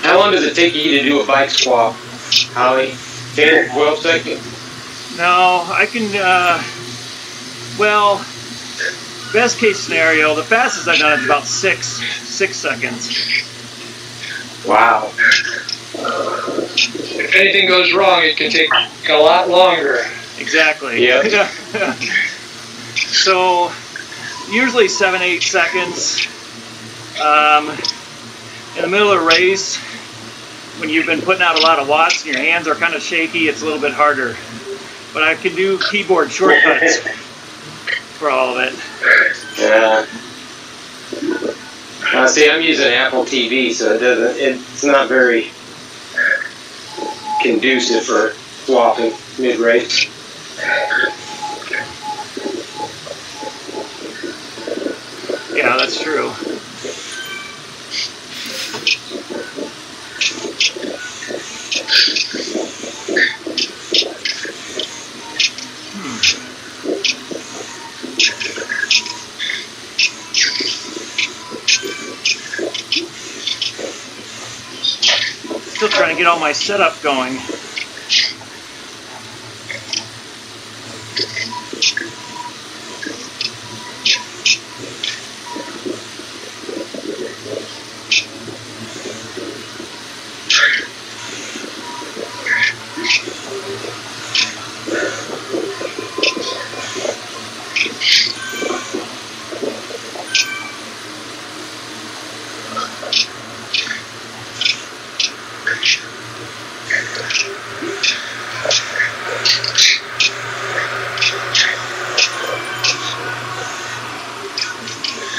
How long does it take you to do a bike swap, Holly? 10 or 12 seconds? No, I can, well, best case scenario, the fastest I've done is about six seconds. Wow. If anything goes wrong, it can take a lot longer. Exactly. Yeah. So, usually 7-8 seconds. In the middle of a race, when you've been putting out a lot of watts and your hands are kind of shaky, it's a little bit harder. But I can do keyboard shortcuts for all of it. Yeah. See, I'm using Apple TV, so it's not very conducive for swapping mid-race. Yeah, that's true. Still trying to get all my setup going.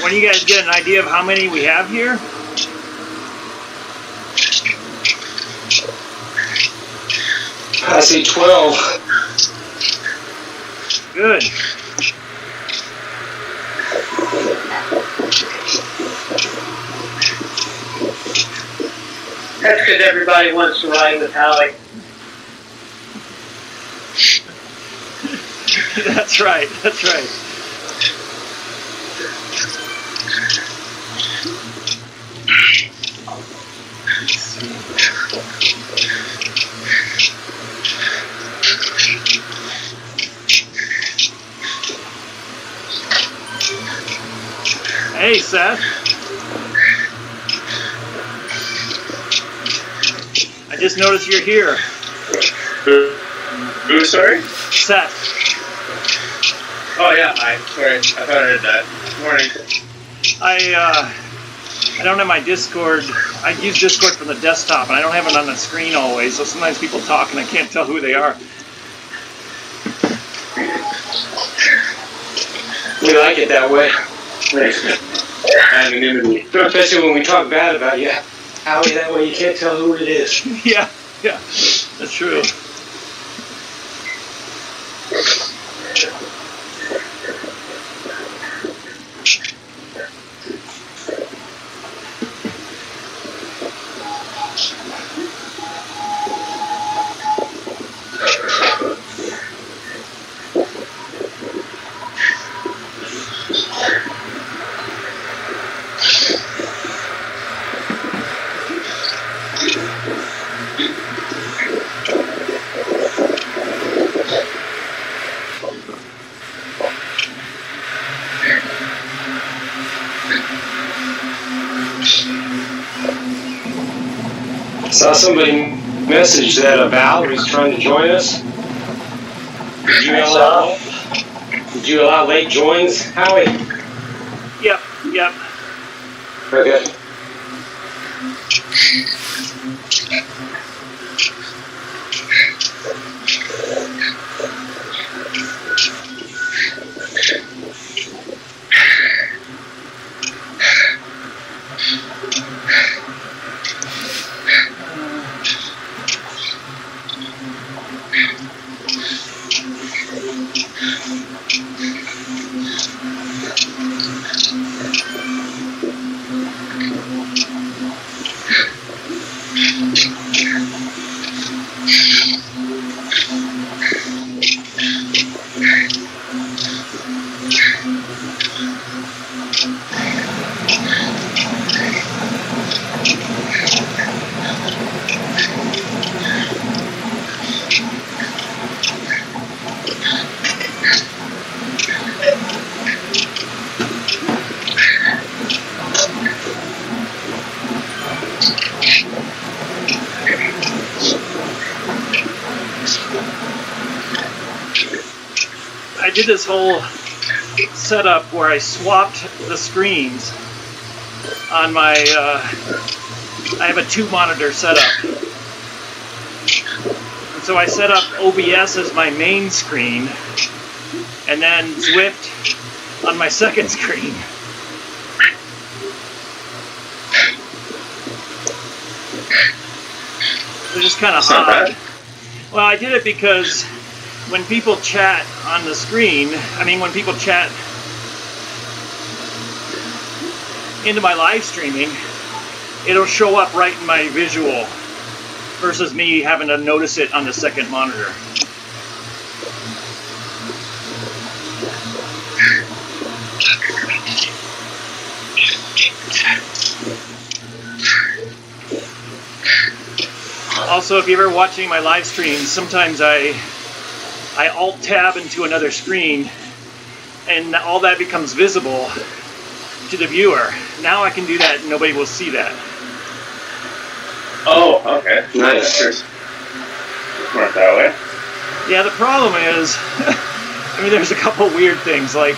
When you guys get an idea of how many we have here? I see 12. Good. That's because everybody wants to ride with Hallie. That's right, that's right. Hey, Seth. I just noticed you're here. Who, sorry? Seth. Oh, yeah, sorry, I thought I heard that. Morning. I don't have my Discord. I use Discord from the desktop, and I don't have it on the screen always, so sometimes people talk and I can't tell who they are. We like it that way. Anonymity. Especially when we talk bad about you. Howie, that way you can't tell who it is. Yeah, that's true. Saw somebody message that Valerie's trying to join us. Did you allow late joins, Howie? Yep. Okay. did this whole setup where I swapped the screens on my, I have a 2-monitor setup. And so I set up OBS as my main screen, and then Zwift on my second screen. It's just kind of odd. Well, I did it because when people chat on the screen, when people chat into my live streaming, it'll show up right in my visual versus me having to notice it on the second monitor. Also, if you're ever watching my live streams, sometimes I Alt-tab into another screen, and all that becomes visible to the viewer. Now I can do that, and nobody will see that. Oh, okay. Nice. Work that way. Yeah, the problem is, there's a couple weird things, like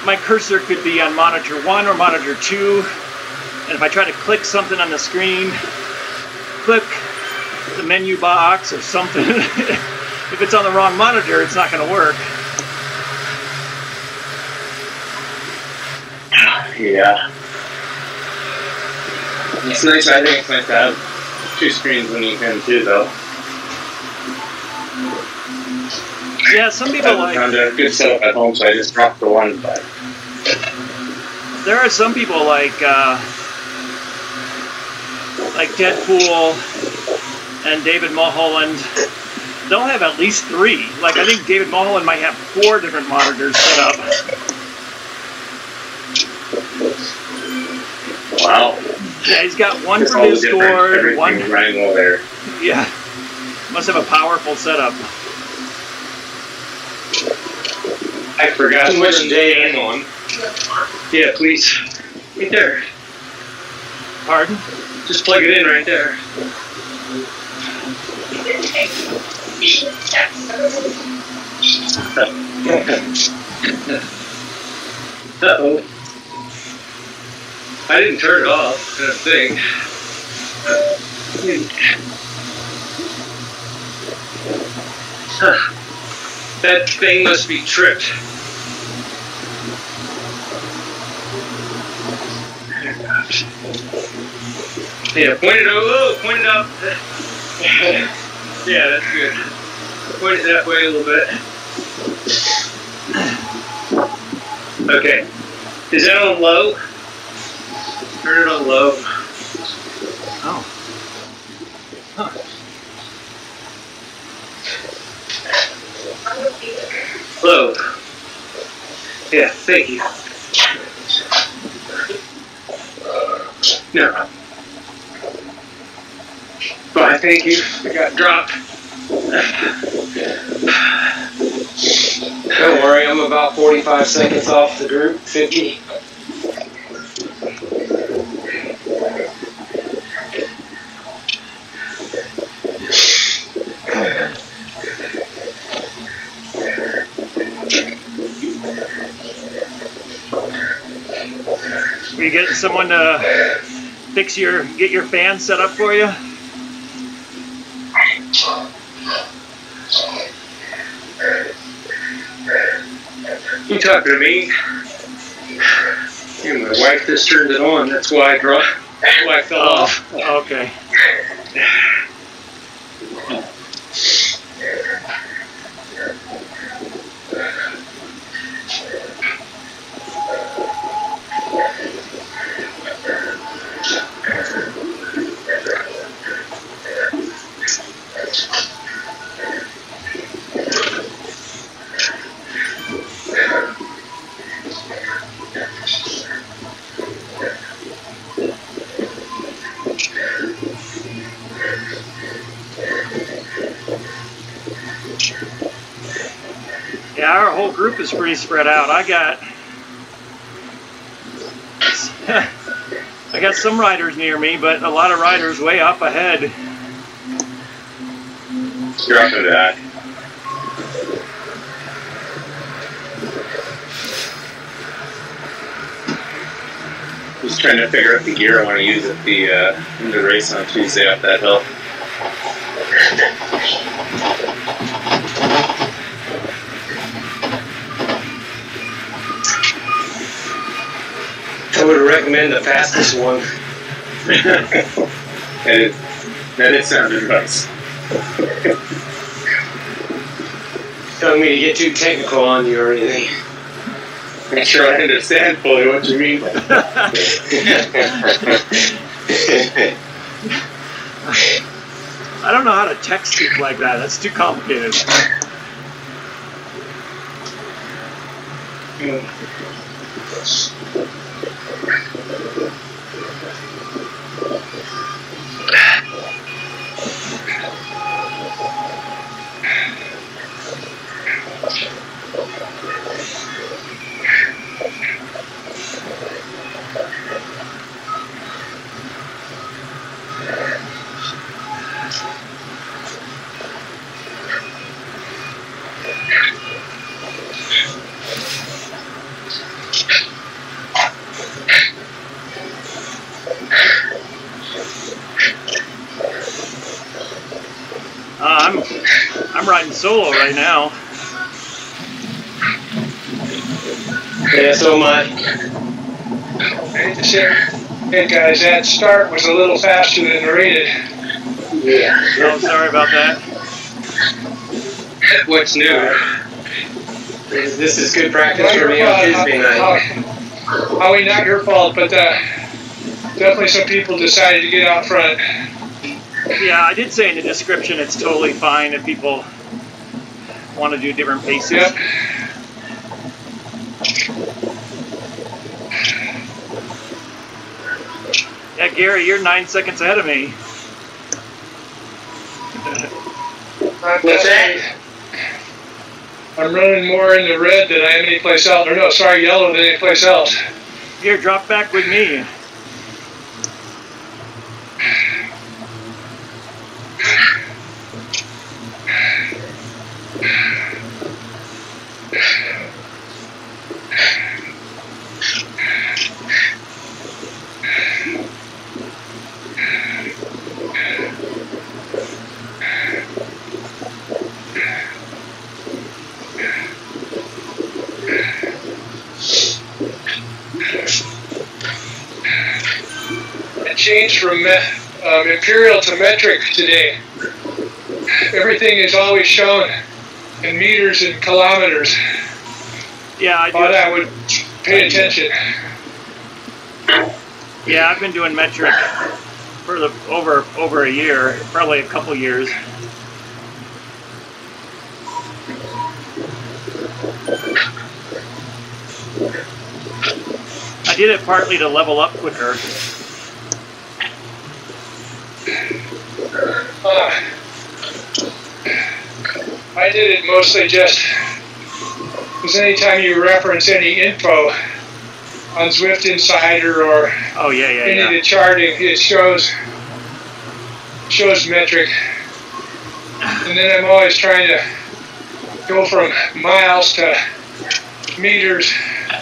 my cursor could be on monitor 1 or monitor 2, and if I try to click something on the screen, click the menu box or something, if it's on the wrong monitor, it's not going to work. Yeah. It's nice. I think it's nice to have 2 screens when you can too, though. Yeah, some people I found a good setup at home, so I just dropped the one. But there are some people like Deadpool and David Mulholland. They'll have at least 3. Like, I think David Mulholland might have 4 different monitors set up. wow. Yeah, he's got one It's for all Discord, one. running over there. Yeah, must have a powerful setup. I forgot Too much day on. Yeah, please. Right there. Pardon? Just plug it in right there. Uh-oh. I didn't turn it off, I don't think. That thing must be tripped. Yeah, point it over. Oh, point it up. Yeah, that's good. Point it that way a little bit. Okay. Is that on low? Turn it on low. Oh. Huh. Low. Yeah, thank you. No. Bye, thank you. I got dropped. Don't worry, I'm about 45 seconds off the group, 50. Were you getting someone to get your fan set up for you? You talking to me? Yeah, my wife just turned it on. That's why I fell off. Okay. Yeah, our whole group is pretty spread out. I got some riders near me, but a lot of riders way up ahead. You're up to that. just trying to figure out the gear I want to use at in the race on Tuesday up that hill. I would recommend the fastest one. That is sound advice. Telling me to get too technical on you or anything. I'm sure I understand fully what you mean. I don't know how to text speak like that. That's too complicated. I'm riding solo right now. Yeah, so am I. I hate to say, hey guys, that start was a little faster than rated. Yeah. Oh, sorry about that. What's new? This is good practice for me on Tuesday night. Howie, not your fault, but definitely some people decided to get out front. Yeah, I did say in the description it's totally fine if people want to do different paces. Yep. Yeah, Gary, you're 9 seconds ahead of me. What's that? I'm running more in the red than I am anyplace else. Or no, sorry, yellow than anyplace else. Here, drop back with me. It changed from imperial to metric today. Everything is always shown in meters and kilometers. Yeah, I Thought do. I would pay attention. Yeah, I've been doing metric for over a year, probably a couple years. I did it partly to level up quicker. I did it mostly just because anytime you reference any info on Zwift Insider or Oh yeah, any of yeah. the charting, it shows metric. And then I'm always trying to go from miles to meters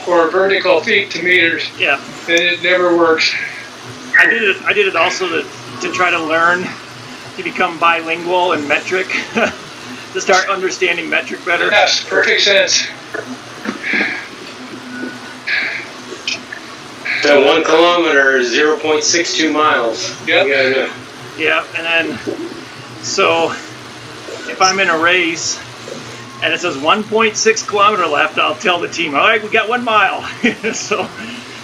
or vertical feet to meters. Yeah. And it never works. I did it also to try to learn to become bilingual in metric, to start understanding metric better. Yes, perfect sense. So 1 kilometer is 0.62 miles. Yep. You gotta know. Yeah, and then, so if I'm in a race and it says 1.6 kilometer left, I'll tell the team, all right, we got 1 mile. So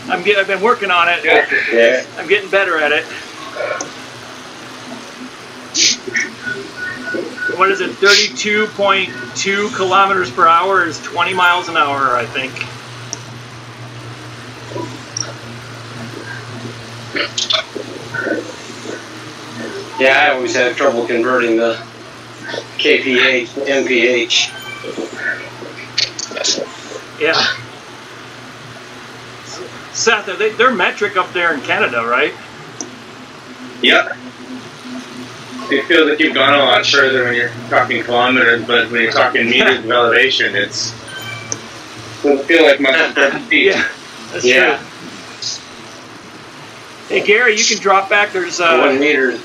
I've been working on it. Yep. Yeah. I'm getting better at it. What is it? 32.2 kilometers per hour is 20 miles an hour, I think. Yeah, I always have trouble converting the kph to mph. Yeah. Seth, they're metric up there in Canada, right? Yep. It feels like you've gone a lot further when you're talking kilometers, but when you're talking meters of elevation, doesn't feel like much feet. Yeah, that's Yeah. true. Hey, Gary, you can drop back. There's 1 meter.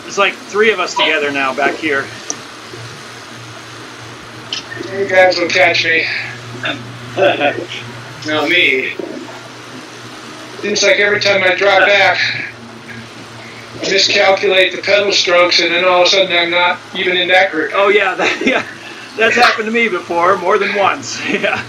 there's like 3 of us together now back here. You guys will catch me. No, me. Seems like every time I drop back, I miscalculate the pedal strokes, and then all of a sudden I'm not even in that group. Oh yeah, that's happened to me before, more than once. Yeah.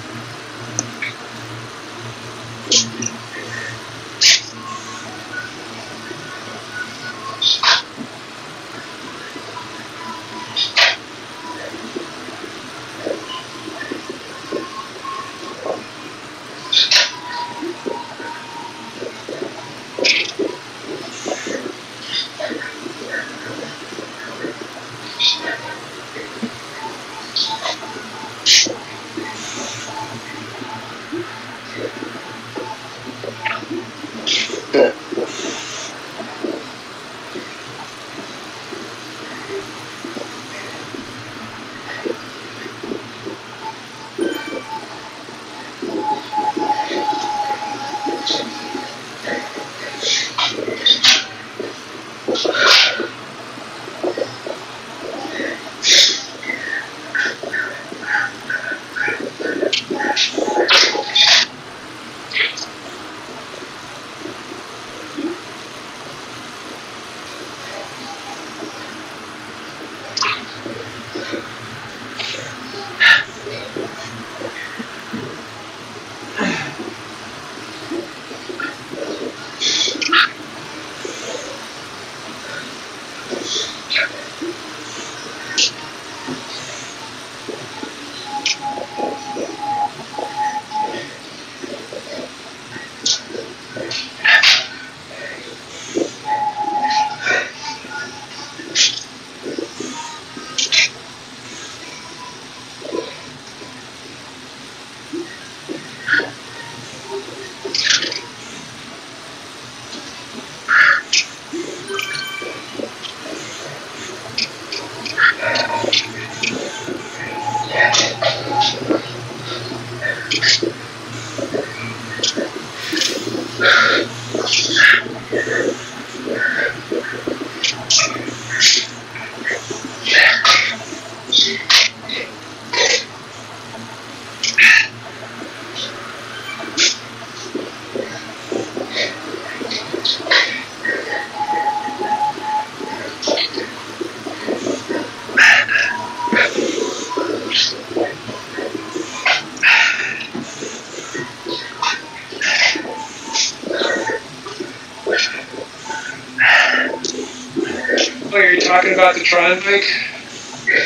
Oh, you're talking about the Tron bike?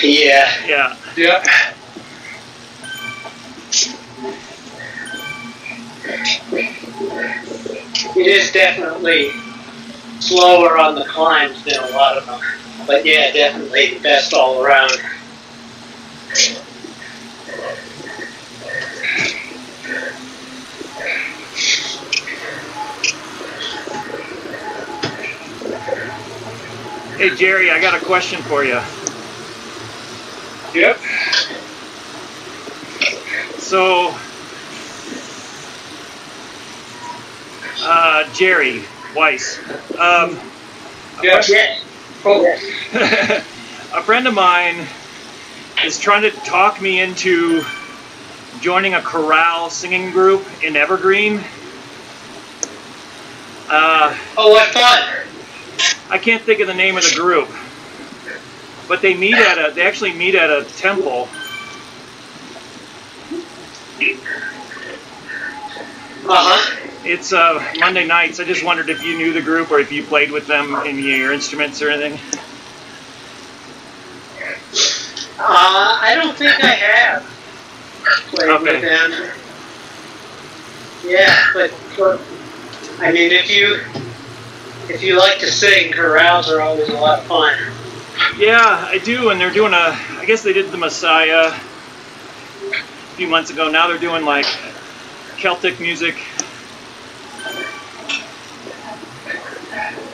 Yeah. Yeah. Yeah. It is definitely slower on the climbs than a lot of them. But yeah, definitely the best all around. Hey, Jerry, I got a question for you. Yep. So, Jerry Weiss, Yes. Yes. Oh, a friend of mine is trying to talk me into joining a chorale singing group in Evergreen. Oh, what fun! I can't think of the name of the group, but they actually meet at a temple. Uh-huh. It's Monday nights. I just wondered if you knew the group or if you played with them in your instruments or anything. I don't think I have played Okay. with them. Yeah, but I mean, if you like to sing, chorales are always a lot of fun. Yeah, I do, and they're doing I guess they did the Messiah a few months ago. Now they're doing like Celtic music.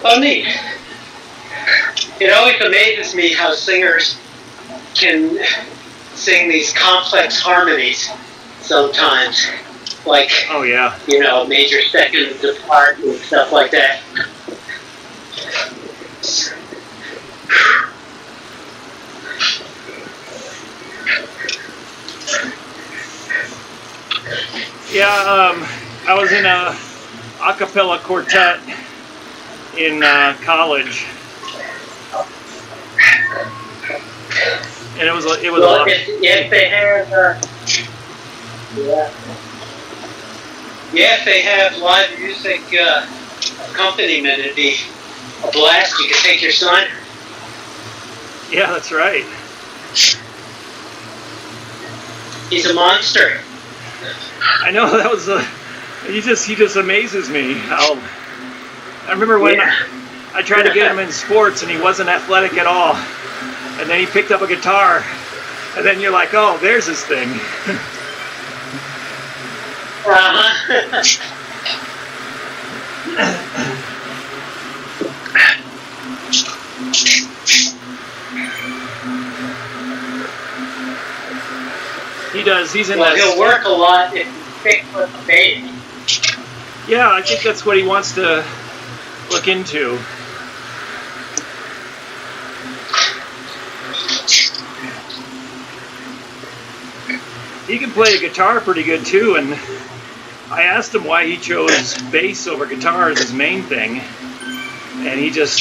Oh, neat. It always amazes me how singers can sing these complex harmonies sometimes. Like, Oh yeah. major seconds apart and stuff like that. Yeah, I was in a cappella quartet in college, and it was a Well, lot. if they have, if they have live music accompaniment, it'd be a blast. You could take your son. Yeah, that's right. He's a monster. I know that was he just amazes me. I remember when I tried to get him in sports and he wasn't athletic at all, and then he picked up a guitar, and then you're like, oh, there's his thing. He does. He's in Well, this. he'll work a lot if you pick with a baby. Yeah, I think that's what he wants to look into. He can play a guitar pretty good too, and I asked him why he chose bass over guitar as his main thing, and he just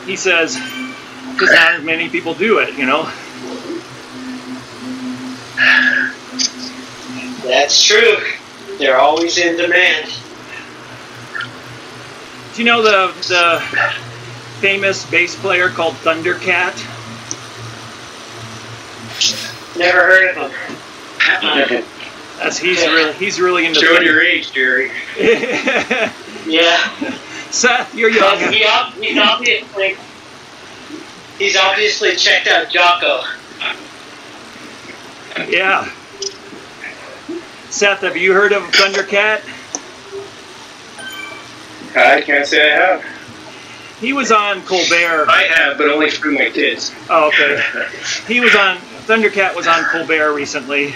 he says because not as many people do it, you know. That's true. They're always in demand. Do you know the famous bass player called Thundercat? Never heard of him. He's really into. Showing your age, Jerry. Yeah. Seth, you're young. He's obviously checked out Jocko. Yeah. Seth, have you heard of Thundercat? I can't say I have. He was on Colbert. I have, but only through my kids. Oh, okay. Thundercat was on Colbert recently.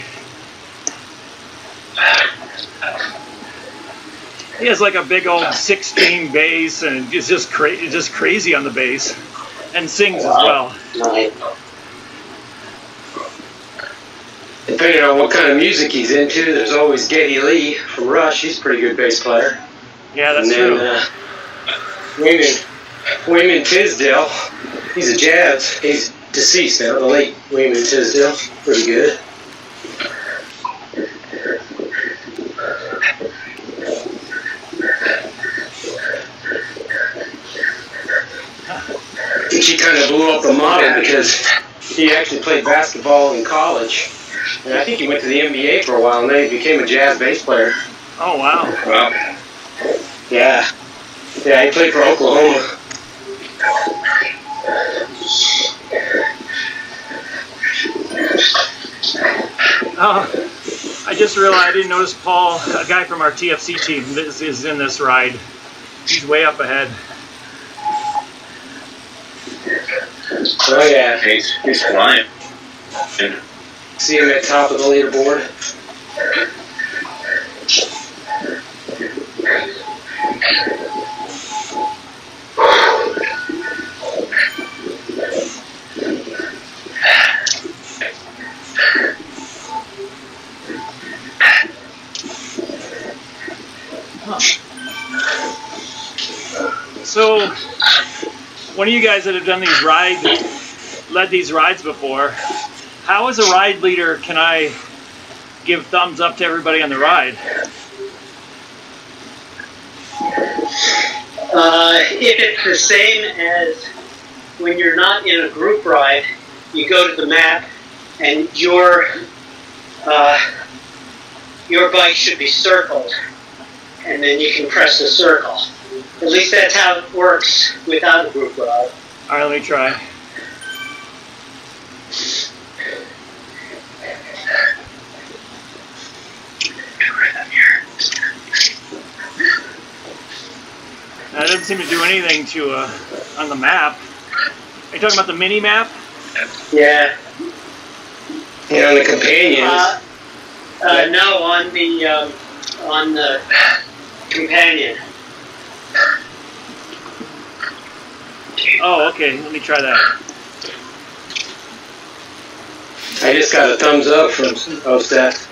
He has like a big old 6-string bass, and is just crazy on the bass, and sings as well. Depending on what kind of music he's into, there's always Geddy Lee from Rush. He's a pretty good bass player. Yeah, that's and then, true. Wayman Tisdale, he's a jazz. He's deceased now, the late Wayman Tisdale. Pretty good. I think he kind of blew up the model because he actually played basketball in college. And I think he went to the NBA for a while, and then he became a jazz bass player. Oh, wow. Wow. Yeah. Yeah, he played for Oklahoma. Oh, I just realized I didn't notice Paul, a guy from our TFC team, is in this ride. He's way up ahead. Oh, yeah. He's flying. See him at top of the leaderboard. So, one of you guys that have done these led these rides before, how as a ride leader can I give thumbs up to everybody on the ride? If it's the same as when you're not in a group ride, you go to the map and your bike should be circled, and then you can press the circle. At least that's how it works without a group ride. All right, let me try. That doesn't seem to do anything to on the map. Are you talking about the mini map? Yeah. And on the companions. No, on the companion. Oh, okay. Let me try that. I just got a thumbs up from Seth.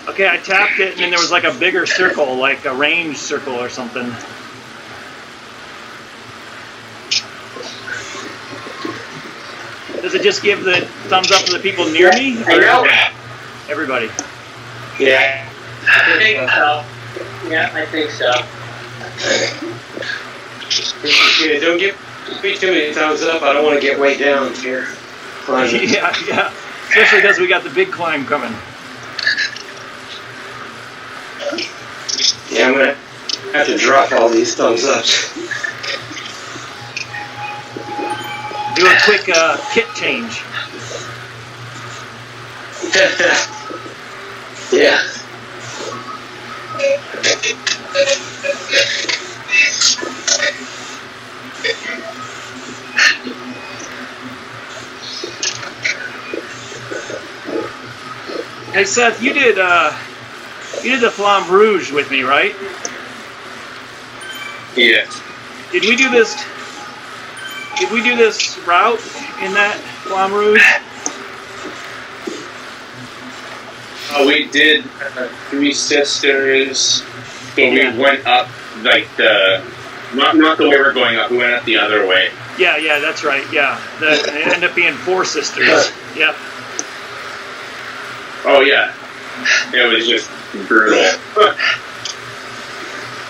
Okay, I tapped it, and then there was like a bigger circle, like a range circle or something. Does it just give the thumbs up to the people near me? Or everybody? Yeah. I think so. Yeah, I think so. Yeah, don't give me too many thumbs up. I don't want to get way down here. Yeah. Especially because we got the big climb coming. Yeah, I'm going to have to drop all these thumbs ups. Do a quick kit change. Yeah. Hey Seth, you did the Flamme Rouge with me, right? Yeah. Did we do this route in that Flamme Rouge? We did Three Sisters, but we went up like not the way we're going up. We went up the other way. Yeah, that's right. Yeah, it ended up being Four Sisters. Yep. Oh yeah, it was just brutal.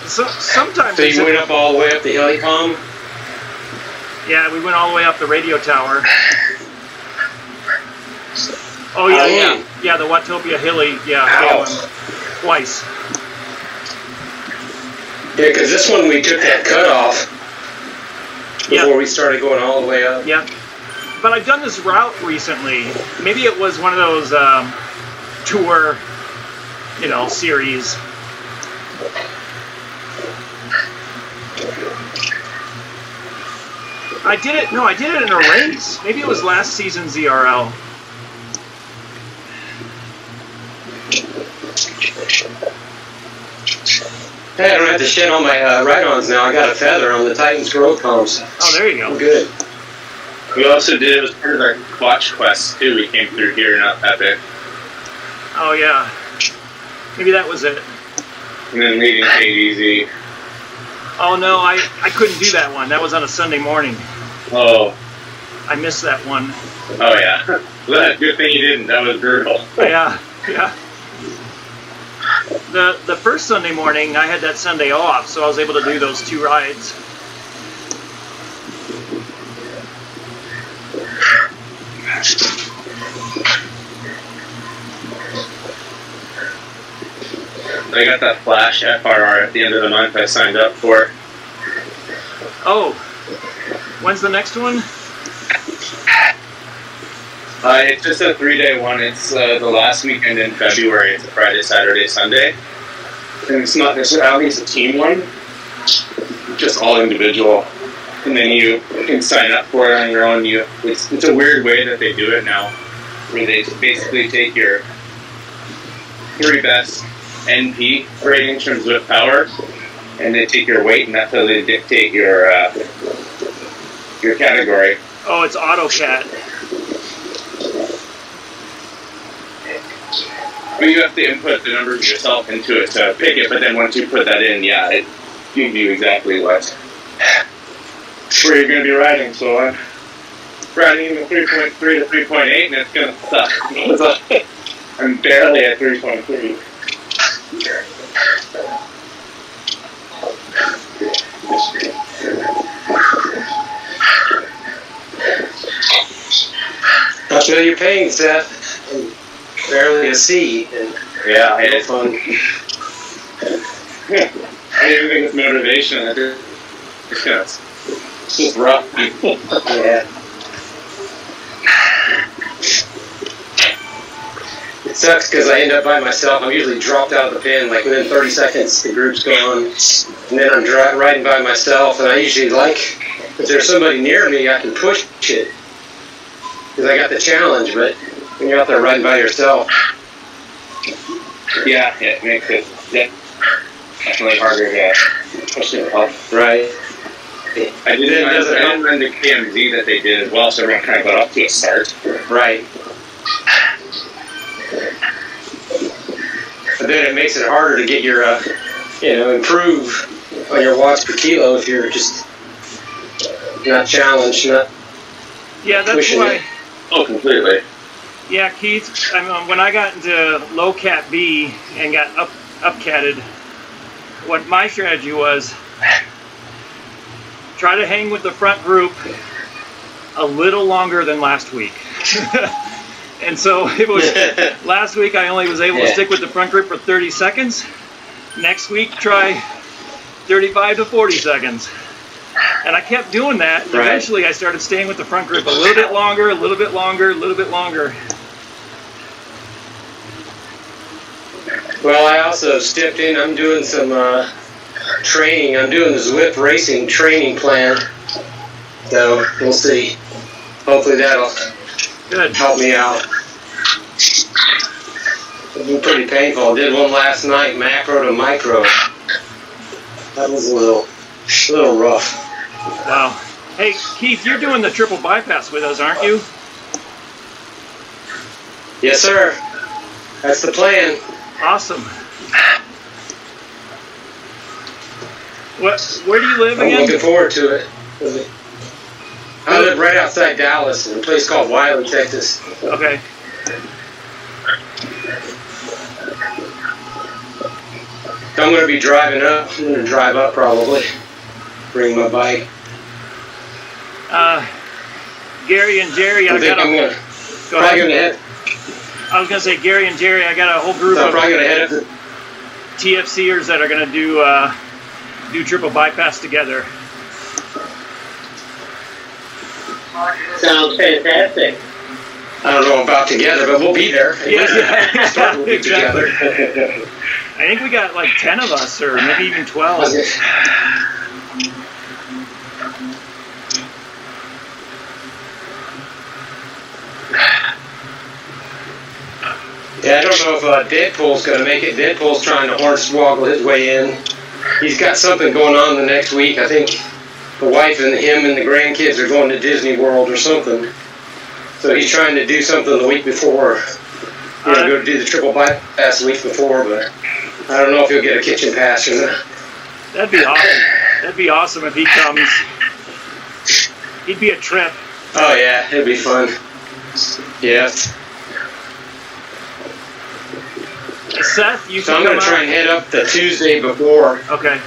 Sometimes. So you went up all the way up the Helicom? Yeah, we went all the way up the radio tower. Oh yeah, the Watopia Hilly, twice. Yeah, because this one we took that cutoff before we started going all the way up. Yeah, but I've done this route recently. Maybe it was one of those tour, series. I did it in a race. Maybe it was last season's ZRL. Hey, I don't have to shed all my ride-ons now. I got a feather on the Titans growth comms. Oh, there you go. I'm good. We also did, it was part of our watch quest too. We came through here in Epic. Oh yeah. Maybe that was it. And then leaving KDZ. Oh no, I couldn't do that one. That was on a Sunday morning. Oh. I missed that one. Oh yeah. Well, good thing you didn't. That was brutal. Yeah. The first Sunday morning, I had that Sunday off, so I was able to do those 2 rides. I got that Flash FRR at the end of the month I signed up for. Oh, when's the next one? It's just a 3-day one. It's the last weekend in February. It's a Friday, Saturday, Sunday. And it's not necessarily, I don't think it's a team one. Just all individual. And then you can sign up for it on your own. It's a weird way that they do it now, where they basically take your 3 best NP ratings from Zwift Power, and they take your weight, and that's how they dictate your category. Oh, it's AutoCat. But you have to input the numbers yourself into it to pick it, but then once you put that in, it gives you exactly where you're going to be riding. So I'm riding in the 3.3 to 3.8, and it's going to suck. I'm barely at 3.3. I feel your pain, Seth. Barely a C. And It's fun. I didn't think it's motivation. It's just rough. Yeah. It sucks because I end up by myself. I'm usually dropped out of the pen, like within 30 seconds the group's gone. And then I'm riding by myself, and I usually if there's somebody near me, I can push it. Because I got the challenge, but when you're out there riding by yourself, Yeah, it makes it definitely harder to push it up. Right. I didn't run the KMZ that they did as well, so everyone kind of got up to a start. Right. But then it makes it harder to get your, improve on your watts per kilo if you're just not challenged, not Yeah, that's pushing why. it. Oh, completely. Yeah, Keith. When I got into low cat B and got up catted, what my strategy was, try to hang with the front group a little longer than last week. And so it was last week I only was able to stick with the front group for 30 seconds. Next week try 35 to 40 seconds. And I kept doing that. Right. Eventually I started staying with the front group a little bit longer, a little bit longer, a little bit longer. Well, I also stepped in. I'm doing some training. I'm doing the Zwift racing training plan. So we'll see. Hopefully that'll Good. help me out. It's been pretty painful. I did one last night, macro to micro. That was a little rough. Wow. Hey, Keith, you're doing the triple bypass with us, aren't you? Yes, sir. That's the plan. Awesome. Where do you live I'm again? looking forward to it. I live right outside Dallas in a place called Wiley, Texas. Okay. I'm going to be driving up. I'm going to drive up probably. Bring my bike. Gary and Jerry, I was going to head. I was going to say, Gary and Jerry, I got a whole group So I'm of probably going to head up to TFCers that are going to do triple bypass together. Sounds fantastic. I don't know about together, but we'll be there. Yeah, Start will be exactly. together. I think we got like 10 of us, or maybe even 12. Yeah, I don't know if Deadpool's going to make it. Deadpool's trying to hornswoggle his way in. He's got something going on the next week. I think the wife and him and the grandkids are going to Disney World or something. So he's trying to do something the week before. Go do the triple bypass the week before, but I don't know if he'll get a kitchen pass or not. That'd be awesome. That'd be awesome if he comes. He'd be a trip. Oh yeah, it'd be fun. Yeah. Seth, you So should I'm going come to try out. and head up the Tuesday before. Okay.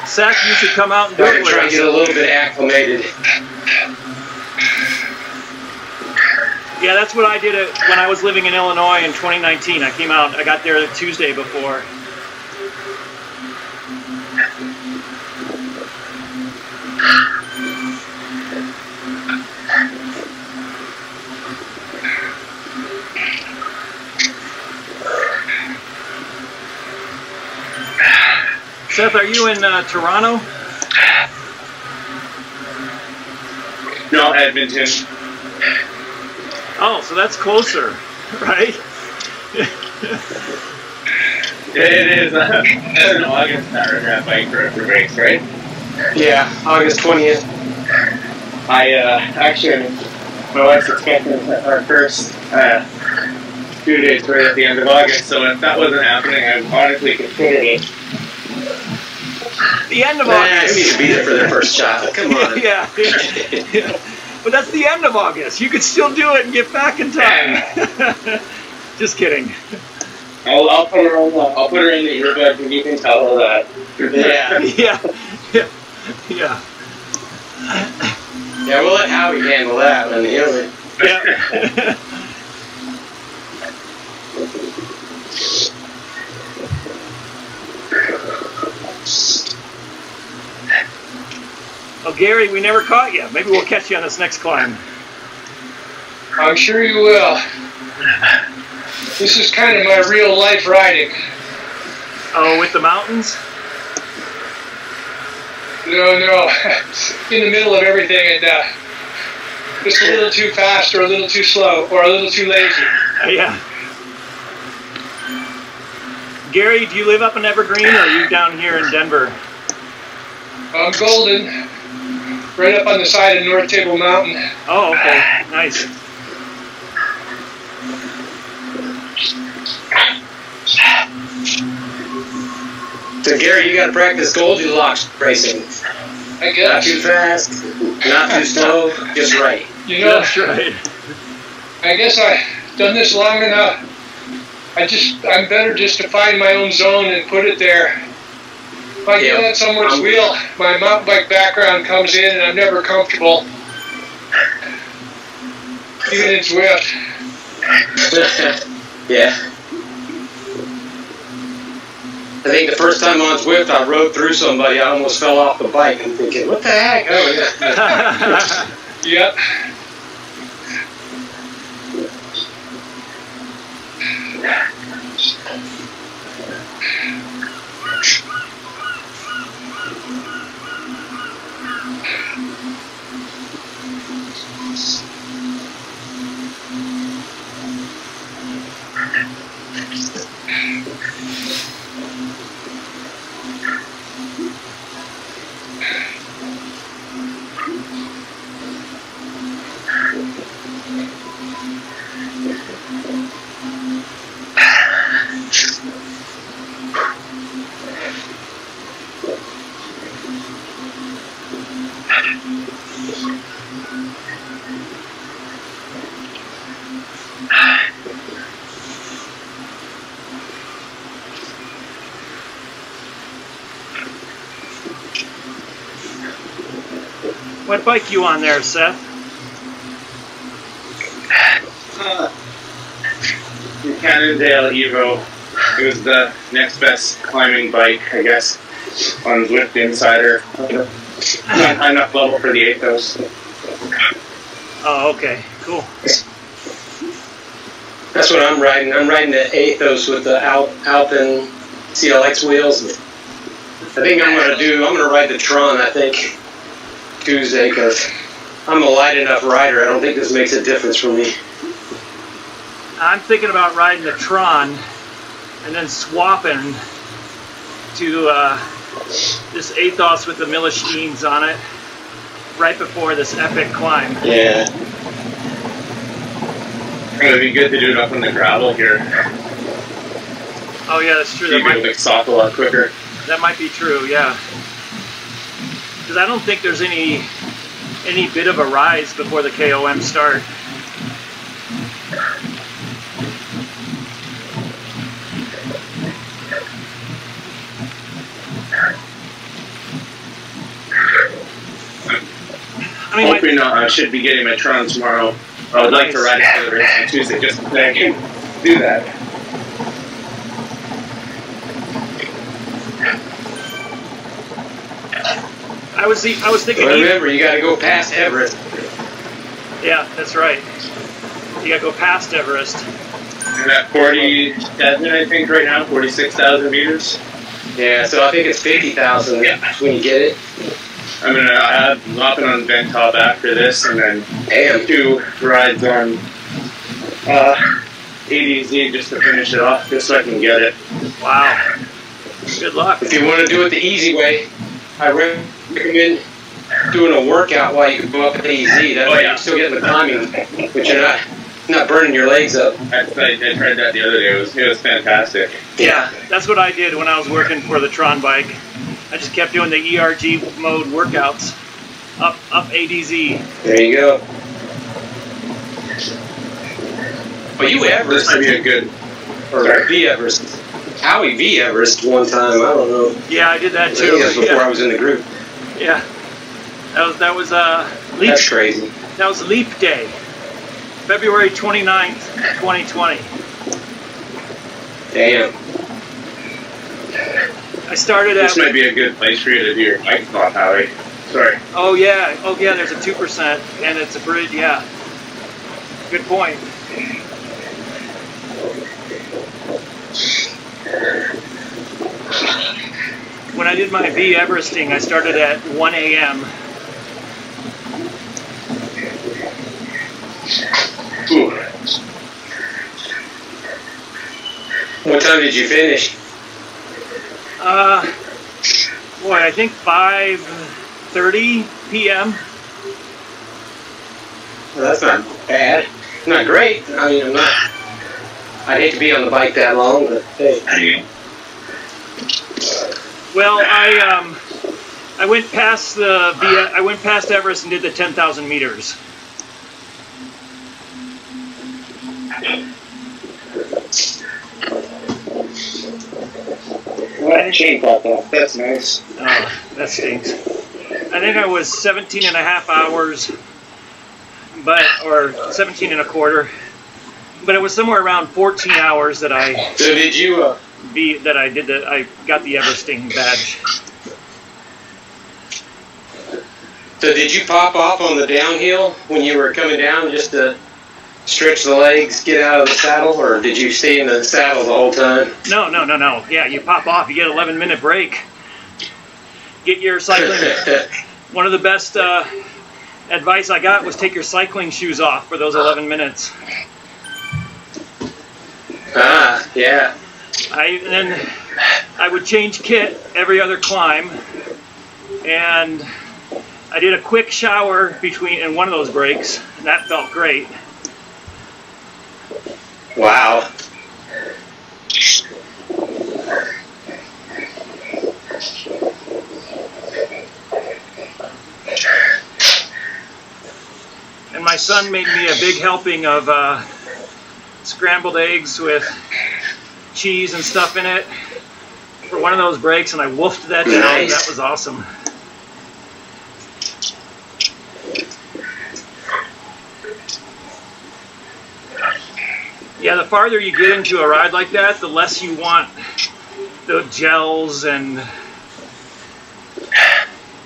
Seth, you should come out and do I'm it going to with try and us. get a little bit acclimated. Yeah, that's what I did when I was living in Illinois in 2019. I came out, I got there the Tuesday before. Seth, are you in Toronto? No, Edmonton. Oh, so that's closer, right? It is. That's an August that bike for race, right? Yeah, August 20th. Actually, my wife's expecting our first due dates right at the end of August, so if that wasn't happening, I would honestly consider it. The end of Who August. needs to be there for their first child? Come on. Yeah. But that's the end of August. You could still do it and get back in time. Just kidding. I'll put her on I'll put her in the earbud and you can tell her that. Yeah. Yeah. Yeah, we'll let Howie handle that one. Yeah. Oh, Gary, we never caught you. Maybe we'll catch you on this next climb. I'm sure you will. This is kind of my real life riding. Oh, with the mountains? No. In the middle of everything and just a little too fast or a little too slow or a little too lazy. Yeah. Gary, do you live up in Evergreen, or are you down here in Denver? I'm Golden, right up on the side of North Table Mountain. Oh, okay, nice. So Gary, you got to practice Goldilocks racing. I Not guess. too fast, not too slow, just right. You know, That's right. I guess I've done this long enough. I'm better just to find my own zone and put it there. If I get on someone's wheel, my mountain bike background comes in and I'm never comfortable. Even in Zwift. Yeah. I think the first time on Zwift, I rode through somebody, I almost fell off the bike. I'm thinking, what the heck? Oh, yeah. Yep. What bike you on there, Seth? The Cannondale Evo. It was the next best climbing bike, I guess, on Zwift Insider. Not high enough level for the Athos. Oh, okay, cool. That's what I'm riding. I'm riding the Athos with the Alpine CLX wheels. I think I'm going to ride the Tron, I think, Tuesday, because I'm a light enough rider. I don't think this makes a difference for me. I'm thinking about riding the Tron and then swapping to this Athos with the Millersteins on it right before this epic climb. Yeah. It would be good to do it up on the gravel here. Oh yeah, that's true. You can stop a lot quicker. That might be true, yeah. Because I don't think there's any bit of a rise before the KOM start. I mean, hoping I should be getting my Tron tomorrow. I would like to ride it for the race on Tuesday just so I can do that. I was thinking. But remember, you got to go past Everest. Yeah, that's right. You got to go past Everest. And at 47, I think right now, 46,000 meters. Yeah, so I think it's 50,000 when you get it. I'm gonna add hopping on Vent Top after this, and then 2 rides on ADZ just to finish it off, just so I can get it. Wow. Good luck. If you want to do it the easy way, I recommend doing a workout while you go up at AZ. That way you're still getting the climbing, but you're not burning your legs up. I tried that the other day. It was fantastic. Yeah, that's what I did when I was working for the Tron bike. I just kept doing the ERG mode workouts up ADZ. There you go. Well, you Everest. This might be a good. Or V Everest. Howie V Everest one time. I don't know. Yeah, I did that I too. think it was before I was in the group. Yeah. That was leap. That's crazy. That was Leap Day, February 29th, 2020. Damn. I started at. This might be a good place for you to do your bike swap, Howie. Sorry. Oh yeah. There's a 2% and it's a bridge. Yeah. Good point. When I did my V Everesting, I started at 1 a.m. What time did you finish? Boy, I think 5:30 p.m. Well, that's not bad. Not great. I mean, I'd hate to be on the bike that long, but hey. Well, I went past I went past Everest and did the 10,000 meters. Well, chain popped off. That's nice. Oh, that stinks. I think I was 17 and a half hours, or 17 and a quarter, but it was somewhere around 14 hours that I. So did you? I got the Everesting badge. So did you pop off on the downhill when you were coming down just to stretch the legs, get out of the saddle, or did you stay in the saddle the whole time? No. Yeah, you pop off. You get an 11-minute break. Get your cycling. One of the best advice I got was take your cycling shoes off for those 11 minutes. Ah, yeah. Then I would change kit every other climb, and I did a quick shower in one of those breaks, and that felt great. Wow. And my son made me a big helping of scrambled eggs with cheese and stuff in it for one of those breaks, and I wolfed that down. Nice. That was awesome. Yeah, the farther you get into a ride like that, the less you want the gels and,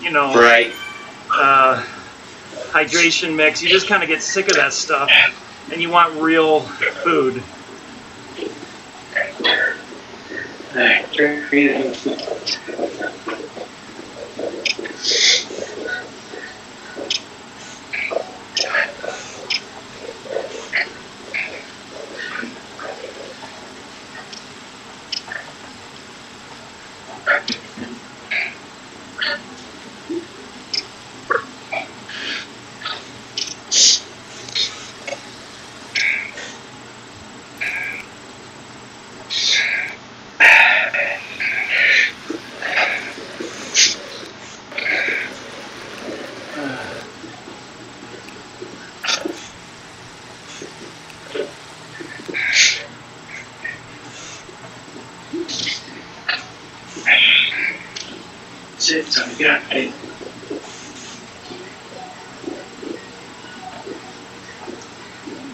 Right. hydration mix. You just kind of get sick of that stuff, and you want real food.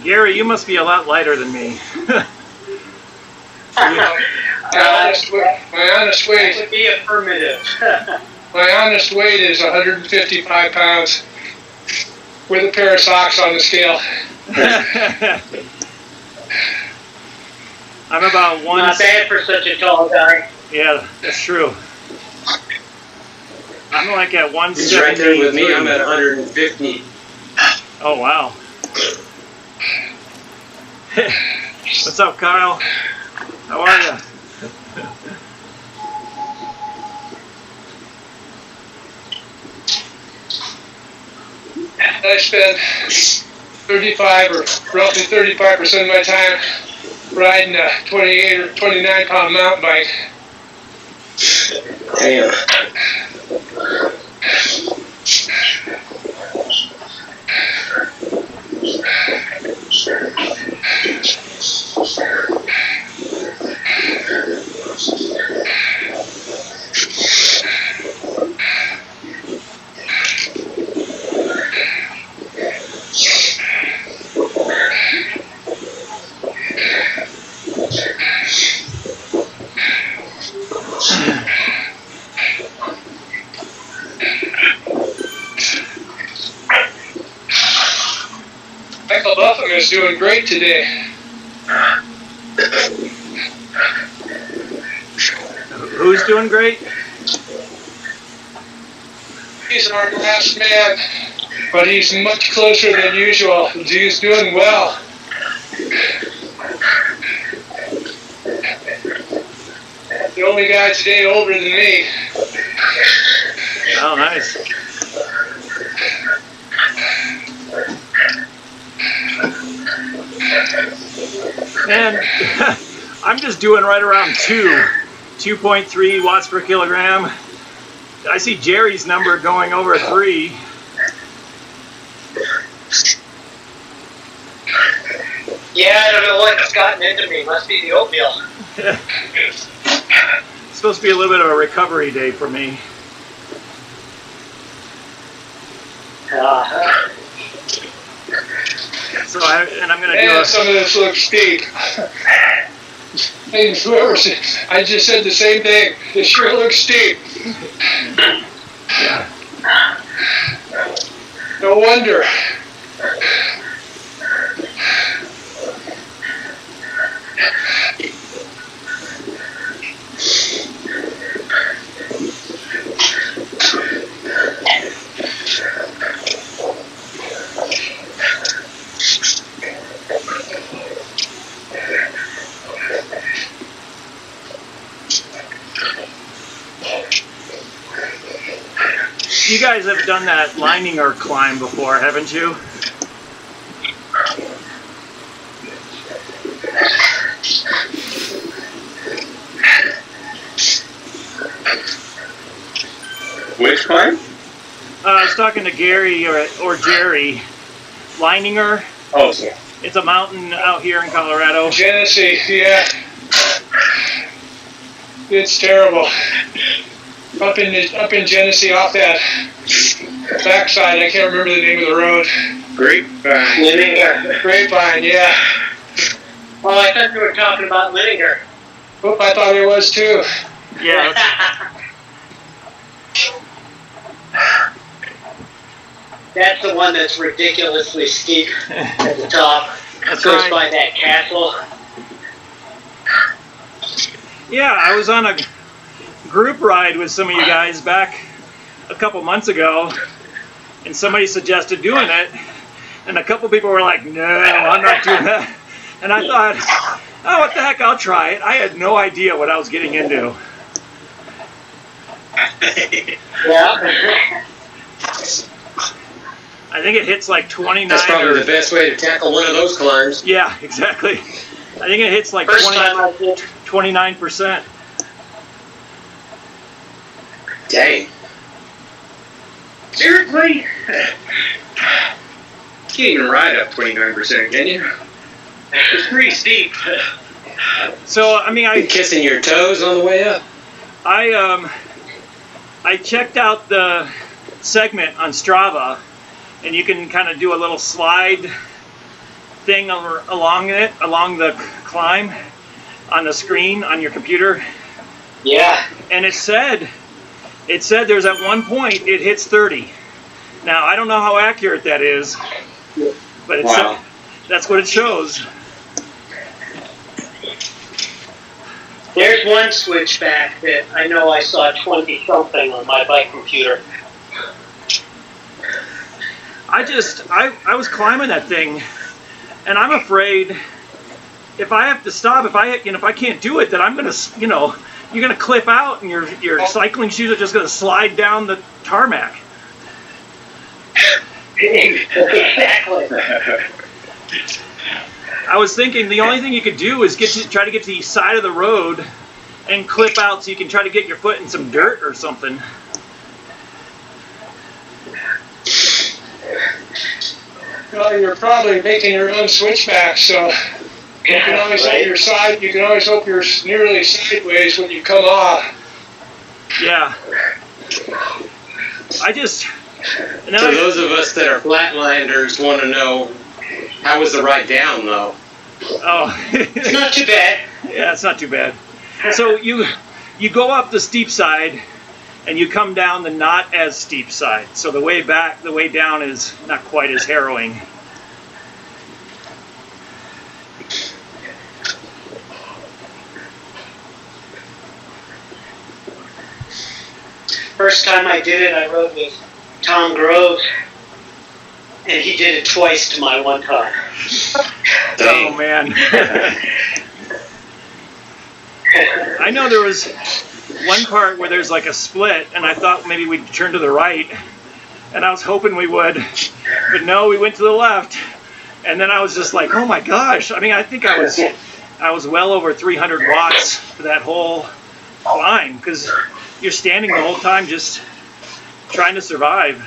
Gary, you must be a lot lighter than me. My honest weight would be affirmative. My honest weight is 155 pounds with a pair of socks on the scale. I'm about one. Not bad for such a tall guy. Yeah, that's true. I'm like at 170. He's right there with me. I'm at 150. Oh, wow. What's up, Kyle? How are you? I spend 35 or roughly 35% of my time riding a 28 or 29 pound mountain bike. Damn. Michael Buffum is doing great today. Who's doing great? He's our last man, but he's much closer than usual. He's doing well. The only guy today older than me. Oh, nice. And I'm just doing right around 2.3 watts per kilogram. I see Jerry's number going over 3. Yeah, I don't know what's gotten into me. Must be the oatmeal. It's supposed to be a little bit of a recovery day for me. So I'm going to do some of this looks steep. Hey, I just said the same thing. This sure looks steep. Yeah. No wonder. You guys have done that Leininger climb before, haven't you? Which climb? I was talking to Gary or Jerry. Leininger. Oh, sorry. It's a mountain out here in Colorado. Genesee, yeah. It's terrible. Up in Genesee, off that backside, I can't remember the name of the road. Grapevine. Lininger. Grapevine, yeah. Oh, I thought you were talking about Lininger. Oop, I thought it was too. Yeah. That's the one that's ridiculously steep at the top. That's Goes right. by that castle. Yeah, I was on a group ride with some of you guys back a couple months ago, and somebody suggested doing it, and a couple people were like, no, I'm not doing that. And I thought, oh, what the heck, I'll try it. I had no idea what I was getting into. Yeah. I think it hits like 29. That's probably the best way to tackle one of those climbs. Yeah, exactly. I think it hits like First time I did. 29%. Dang. Seriously? Can't even ride up 29%, can you? It's pretty steep. So, I mean, You kissing your toes on the way up? I checked out the segment on Strava, and you can kind of do a little slide thing along the climb on the screen on your computer. Yeah. And it said there's at one point it hits 30. Now, I don't know how accurate that is, but that's what it shows. There's one switchback that I know I saw 20-something on my bike computer. I was climbing that thing, and I'm afraid if I have to stop, if I can't do it, then I'm gonna, you're gonna clip out, and your cycling shoes are just gonna slide down the tarmac. Exactly. I was thinking the only thing you could do is try to get to the side of the road and clip out so you can try to get your foot in some dirt or something. Well, you're probably making your own switchback, so you can always hope your side. You can always hope you're nearly sideways when you come off. Yeah. So those of us that are flatlanders want to know, how was the ride down, though? Oh. It's not too bad. Yeah, it's not too bad. So you go up the steep side, and you come down the not as steep side. So the way down is not quite as harrowing. First time I did it, I rode with Tom Grove, and he did it twice to my one time. Oh man. I know there was one part where there's like a split, and I thought maybe we'd turn to the right, and I was hoping we would, but no, we went to the left. And then I was just like, oh my gosh. I mean, I think I was well over 300 watts for that whole climb, because you're standing the whole time just trying to survive.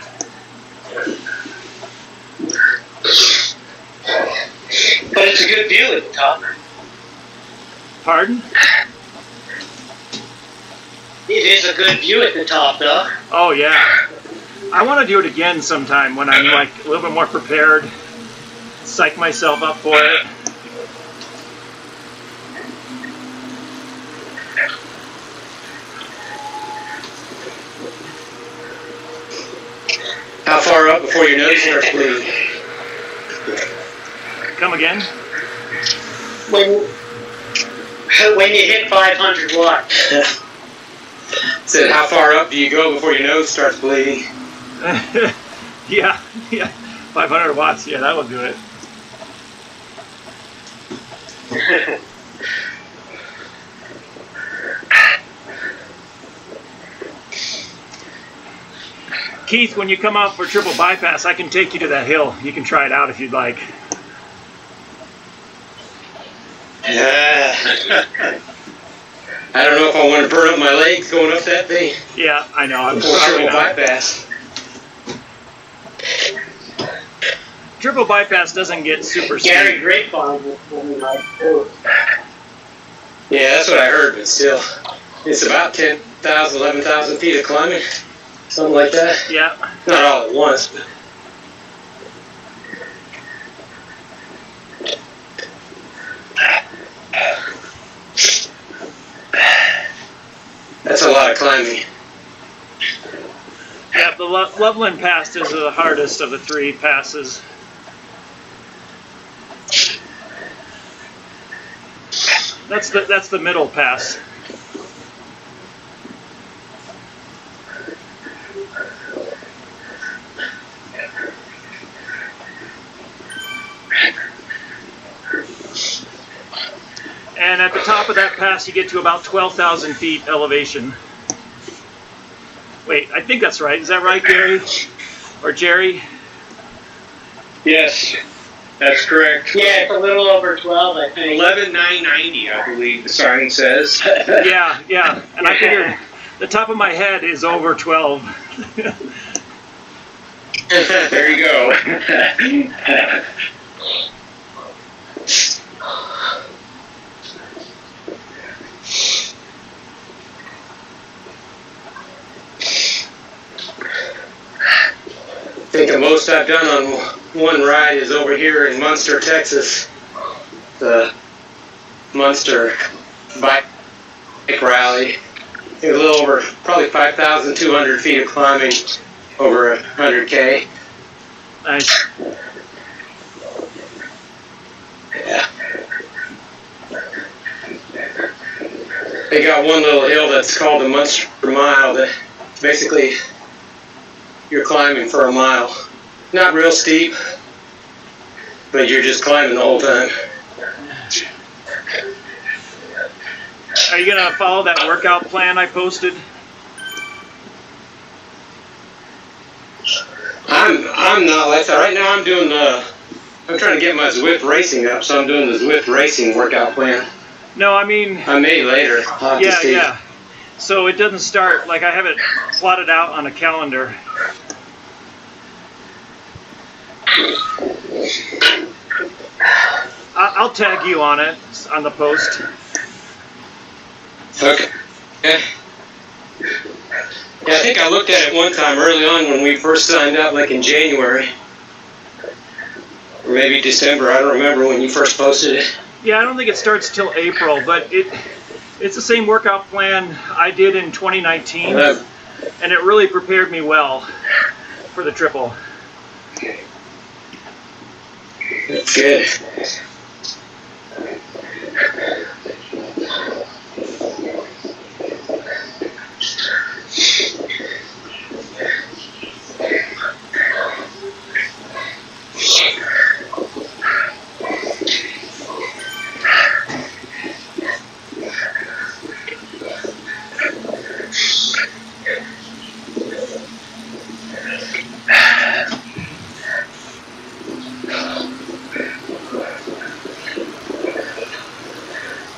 But it's a good view at the top. Pardon? It is a good view at the top, though. Oh yeah. I want to do it again sometime when I'm like a little bit more prepared. Psych myself up for it. How far up before your nose starts bleeding? Come again? When you hit 500 watts. Said, how far up do you go before your nose starts bleeding? yeah. 500 watts, yeah, that will do it. Keith, when you come out for triple bypass, I can take you to that hill. You can try it out if you'd like. Yeah. I don't know if I want to burn up my legs going up that thing. Yeah, I know. I'm triple bypass. Triple bypass doesn't get super steep. Gary Grapevine was really nice too. Yeah, that's what I heard, but still. It's about 10,000, 11,000 feet of climbing. Something like that. Yeah. Not all at once, but. That's a lot of climbing. Yeah, the Loveland Pass is the hardest of the three passes. That's the middle pass. And at the top of that pass, you get to about 12,000 feet elevation. Wait, I think that's right. Is that right, Gary? Or Jerry? Yes, that's correct. Yeah, it's a little over 12, I think. 11,990, I believe the sign says. Yeah. And I figured the top of my head is over 12. There you go. I think the most I've done on one ride is over here in Munster, Texas. The Munster bike rally. A little over, probably 5,200 feet of climbing, over 100K. Nice. Yeah. They got one little hill that's called the Munster Mile that basically you're climbing for a mile. Not real steep, but you're just climbing the whole time. Are you gonna follow that workout plan I posted? I'm not like that. Right now I'm trying to get my Zwift racing up, so I'm doing the Zwift racing workout plan. No, I mean... I may later. I'll have to see. Yeah. So it doesn't start, like I have it plotted out on a calendar. I'll tag you on it, on the post. Okay. Yeah, I think I looked at it one time early on when we first signed up, like in January. Or maybe December, I don't remember when you first posted it. Yeah, I don't think it starts till April, but it's the same workout plan I did in 2019, and it really prepared me well for the triple. That's good.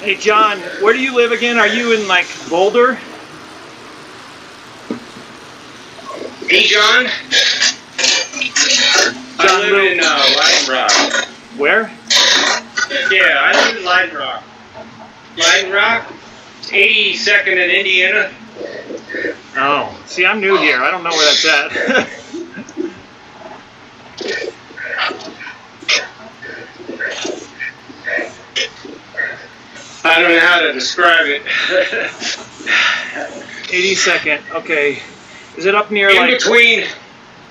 Hey, John, where do you live again? Are you in, like, Boulder? Hey, John. I live in Lime Rock. Where? Yeah, I live in Lime Rock. Lime Rock, 82nd in Indiana. Oh, see, I'm new here. I don't know where that's at. I don't know how to describe it. 82nd. Okay. Is it up near, In like... between,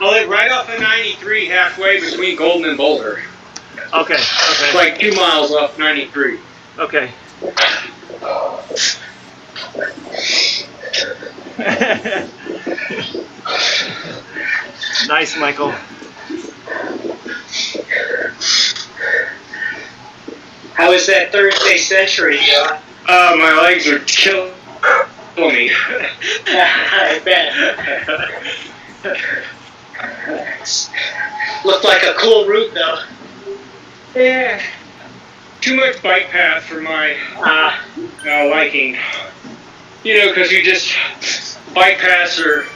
I live right off of 93, halfway between Golden and Boulder. Okay, okay. Like 2 miles off 93. Okay. Nice, Michael. How was that Thursday Century, John? My legs are killing me. I bet. Looked like a cool route, though. Yeah. Too much bike path for my liking. You know, because you just, bike paths are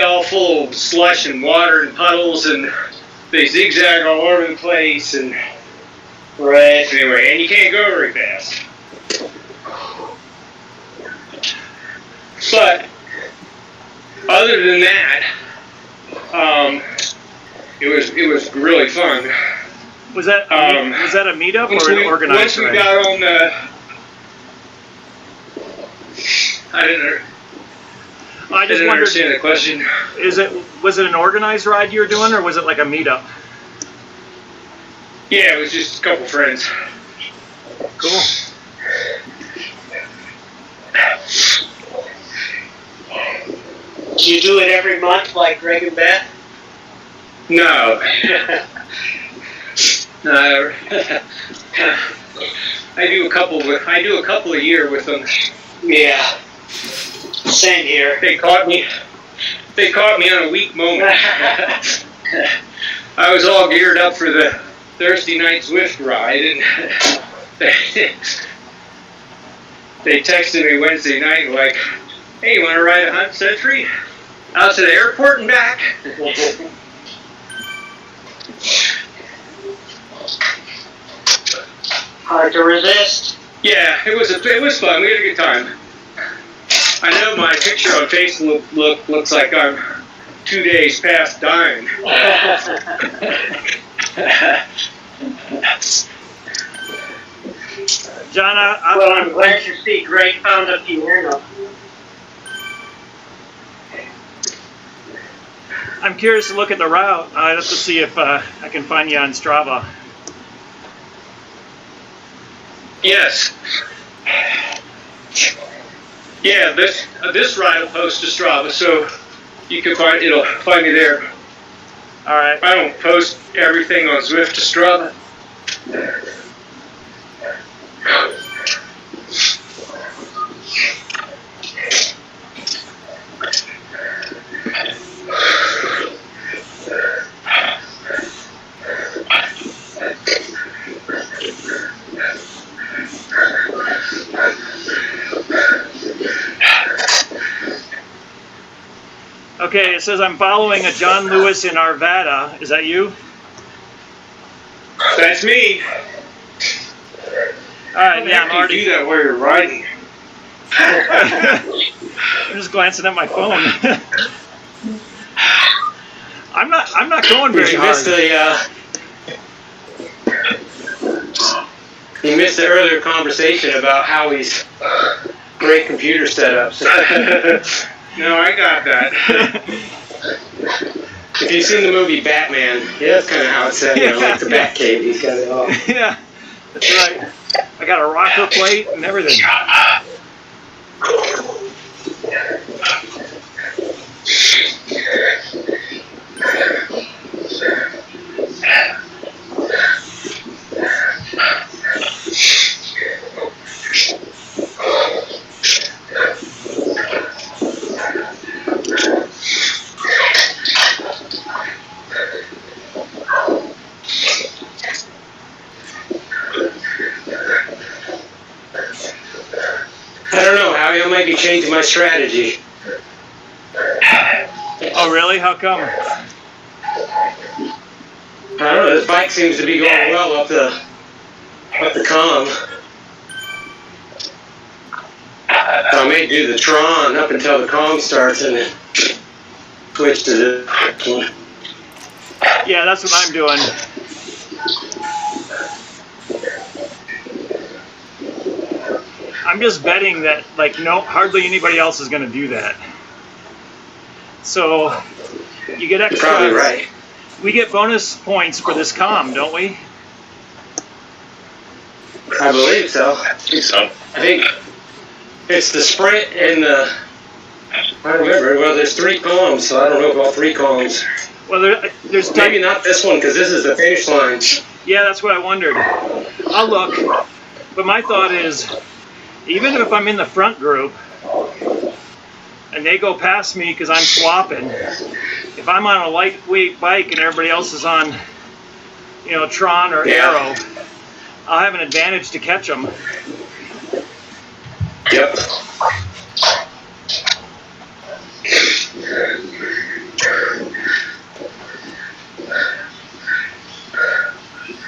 all full of slush and water and puddles, and they zigzag all over the place, and Right. anyway, and you can't go very fast. But other than that, it was really fun. Was that a meetup or an organized Once we ride? got on the, I didn't wondered, understand the question. Was it an organized ride you were doing, or was it like a meetup? Yeah, it was just a couple friends. Cool. Do you do it every month like Greg and Beth? No. No. I do a couple a year with them. Yeah. Same here. They caught me on a weak moment. I was all geared up for the Thursday night Zwift ride, and they texted me Wednesday night like, "Hey, you want to ride 100 Century out to the airport and back?" Hard to resist. Yeah, it was fun. We had a good time. I know my picture on Facebook looks like I'm 2 days past dying. John, Well, I'm glad to see Greg found a piano. I'm curious to look at the route. I'd have to see if I can find you on Strava. Yes. Yeah, this ride will post to Strava, so you can it'll find me there. All right. I don't post everything on Zwift to Strava. Okay, it says I'm following a John Lewis in Arvada. Is that you? That's me. All right, yeah, I'm How do you already. do that while you're riding? I'm just glancing at my phone. I'm not going very hard. You missed the earlier conversation about how he's great computer setups. No, I got that. If you've seen the movie Batman, yeah, that's kind of how it's set. You know, like the Batcave, he's got it all. Yeah, that's right. I got a rocker plate and everything. might be changing my strategy. Oh, really? How come? I don't know. This bike seems to be going well up the comm. So I may do the Tron up until the comm starts and then switch to the one. Yeah, that's what I'm doing. I'm just betting that hardly anybody else is going to do that. So you get extra. You're probably right. We get bonus points for this comm, don't we? I believe so. I think so. I think it's the sprint and the. I don't remember. Well, there's 3 comms, so I don't know about 3 comms. Well, there's Maybe not this one because this is the finish line. Yeah, that's what I wondered. I'll look. But my thought is, even if I'm in the front group and they go past me because I'm swapping, if I'm on a lightweight bike and everybody else is on, Tron or Aero, I'll have an advantage to catch them. Yep.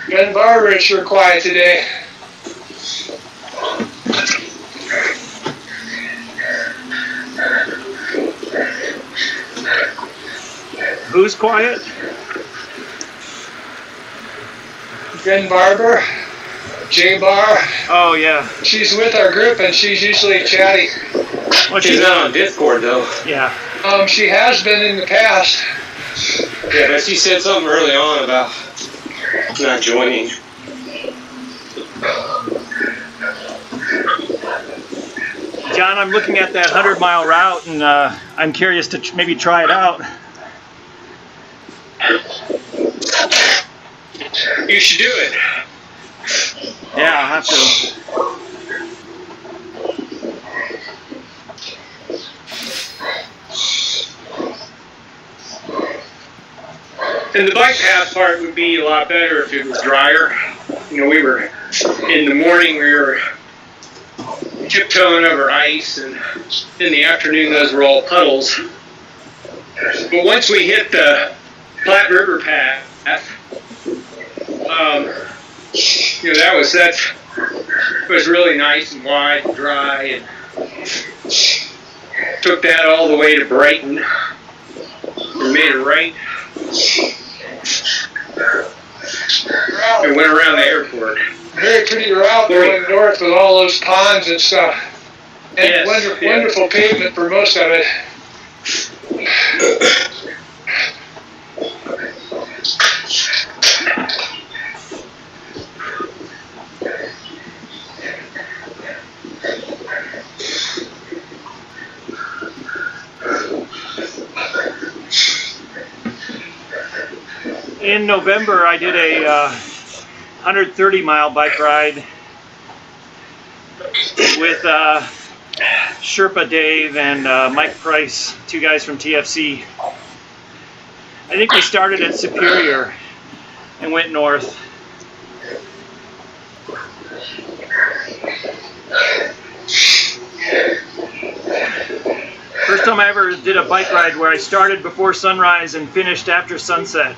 Ben Barber is sure quiet today. Who's quiet? Ben Barber, J-Bar. Oh, yeah. She's with our group and she's usually chatty. Well, She's not on Discord though. Yeah. She has been in the past. Yeah, but she said something early on about not joining. John, I'm looking at that 100-mile route, and I'm curious to maybe try it out. You should do it. Yeah, I'll have to. And the bike path part would be a lot better if it was drier. We were in the morning. We were tiptoeing over ice, and in the afternoon those were all puddles. But once we hit the Platte River path, that was really nice and wide and dry, and took that all the way to Brighton. We made a right and went around the airport. Very pretty route going north with all those ponds and stuff. And Yes, wonderful pavement for most of it. In November, I did a 130-mile bike ride with Sherpa Dave and Mike Price, 2 guys from TFC. I think we started at Superior and went north. First time I ever did a bike ride where I started before sunrise and finished after sunset.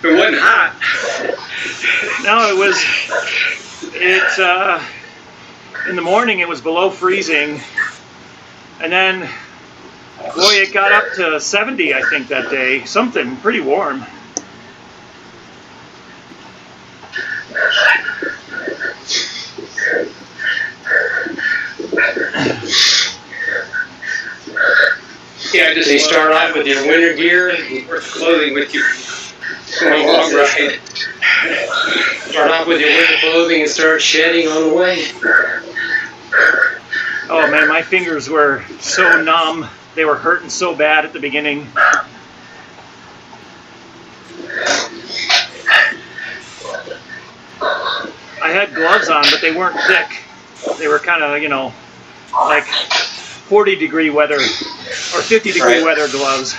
It wasn't hot. No, in the morning it was below freezing, and then, boy, it got up to 70, I think, that day. Something pretty warm. Yeah, just you start off with your winter gear and worth clothing with you. Going a long ride. Start off with your winter clothing and start shedding on the way. Oh man, my fingers were so numb. They were hurting so bad at the beginning. I had gloves on, but they weren't thick. They were kind of, like 40-degree weather or 50-degree weather gloves.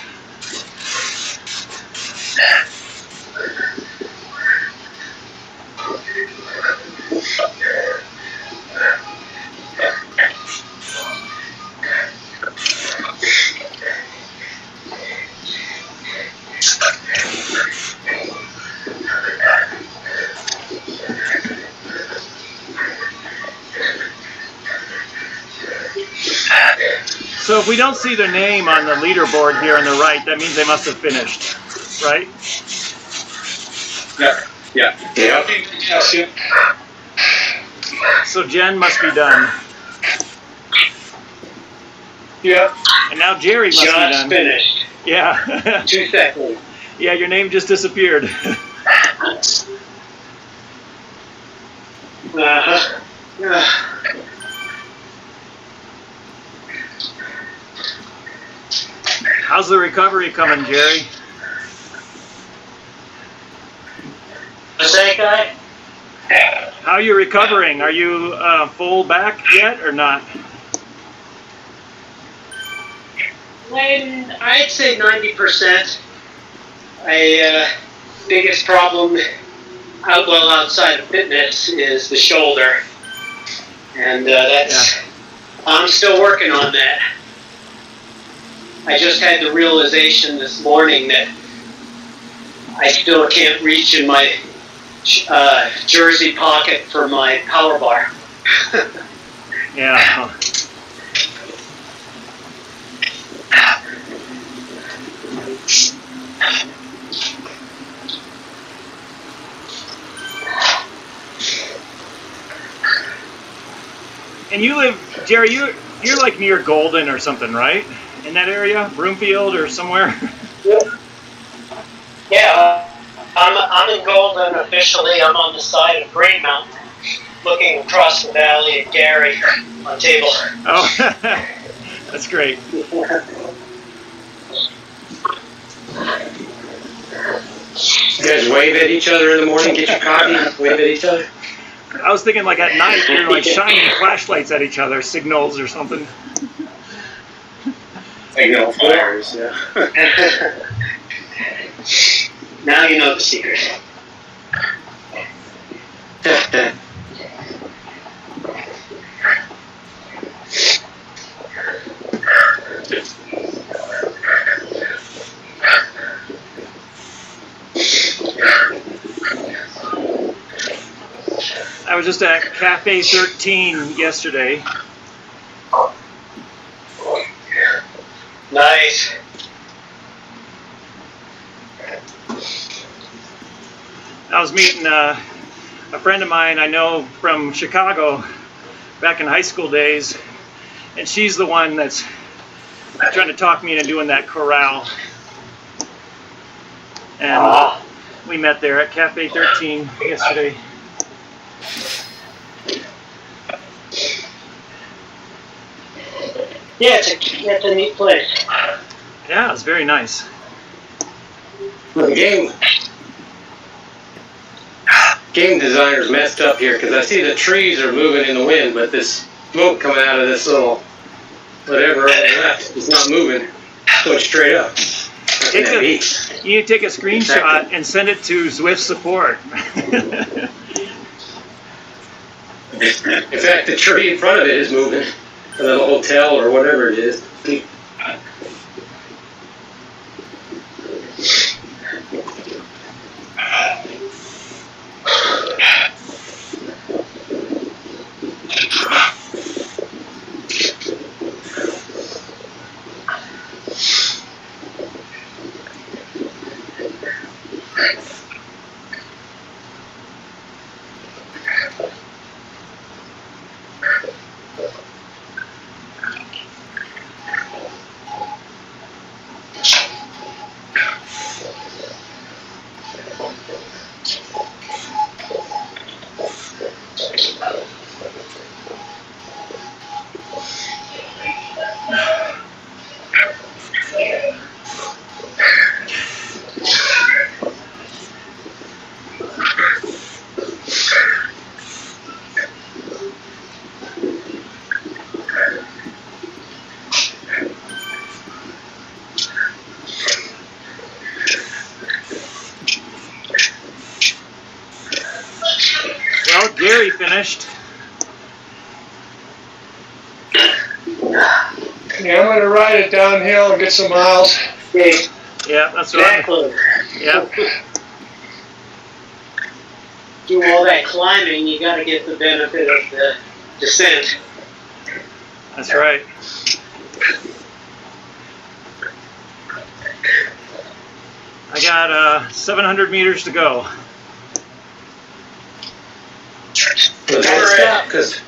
So if we don't see their name on the leaderboard here on the right, that means they must have finished, right? Yeah. Yes, yep. So Jen must be done. Yep. And now Jerry must be Just done. finished. Yeah. 2 seconds. Yeah, your name just disappeared. How's the recovery coming, Jerry? What's that, guy? How are you recovering? Are you full back yet or not? I'd say 90%. Biggest problem outside of fitness is the shoulder, and I'm still working on that. I just had the realization this morning that I still can't reach in my jersey pocket for my power bar. Yeah. And you live, Jerry, you're like near Golden or something, right? In that area? Broomfield or somewhere? Yeah, I'm in Golden officially. I'm on the side of Green Mountain, looking across the valley at Gary on Table. Oh, that's great. You guys wave at each other in the morning, get your coffee, wave at each other? I was thinking like at night you're like shining flashlights at each other, signals or something. Signal fires, yeah. Now you know the secret. I was just at Cafe 13 yesterday. Nice. I was meeting a friend of mine I know from Chicago back in high school days, and she's the one that's trying to talk me into doing that corral. And we met there at Cafe 13 yesterday. Yeah, it's a neat place. Yeah, it's very nice. The game designer's messed up here because I see the trees are moving in the wind, but this smoke coming out of this little whatever on the left is not moving. It's going straight up. You need to take a screenshot and send it to Zwift support. In fact, the tree in front of it is moving. The little hotel or whatever it is. nearly finished. Yeah, I'm going to ride it downhill and get some miles. Okay. Yeah, that's right. Exactly. Yeah. Do all that climbing, you got to get the benefit of the descent. That's right. I got 700 meters to go. But don't stop, because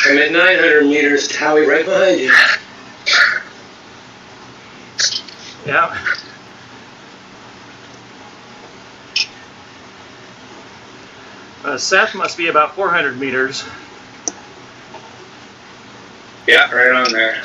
I'm at 900 meters, Towie right behind you. Yeah. Seth must be about 400 meters. Yeah, right on there.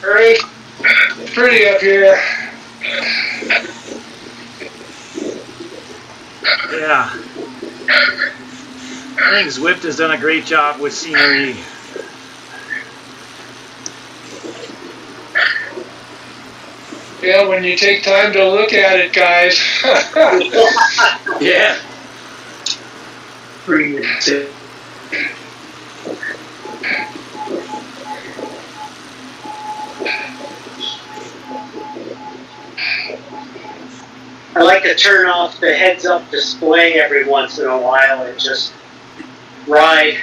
Hurry. It's pretty up here. Yeah. I think Zwift has done a great job with scenery. Yeah, when you take time to look at it, guys. Yeah. I like to turn off the heads-up display every once in a while and just ride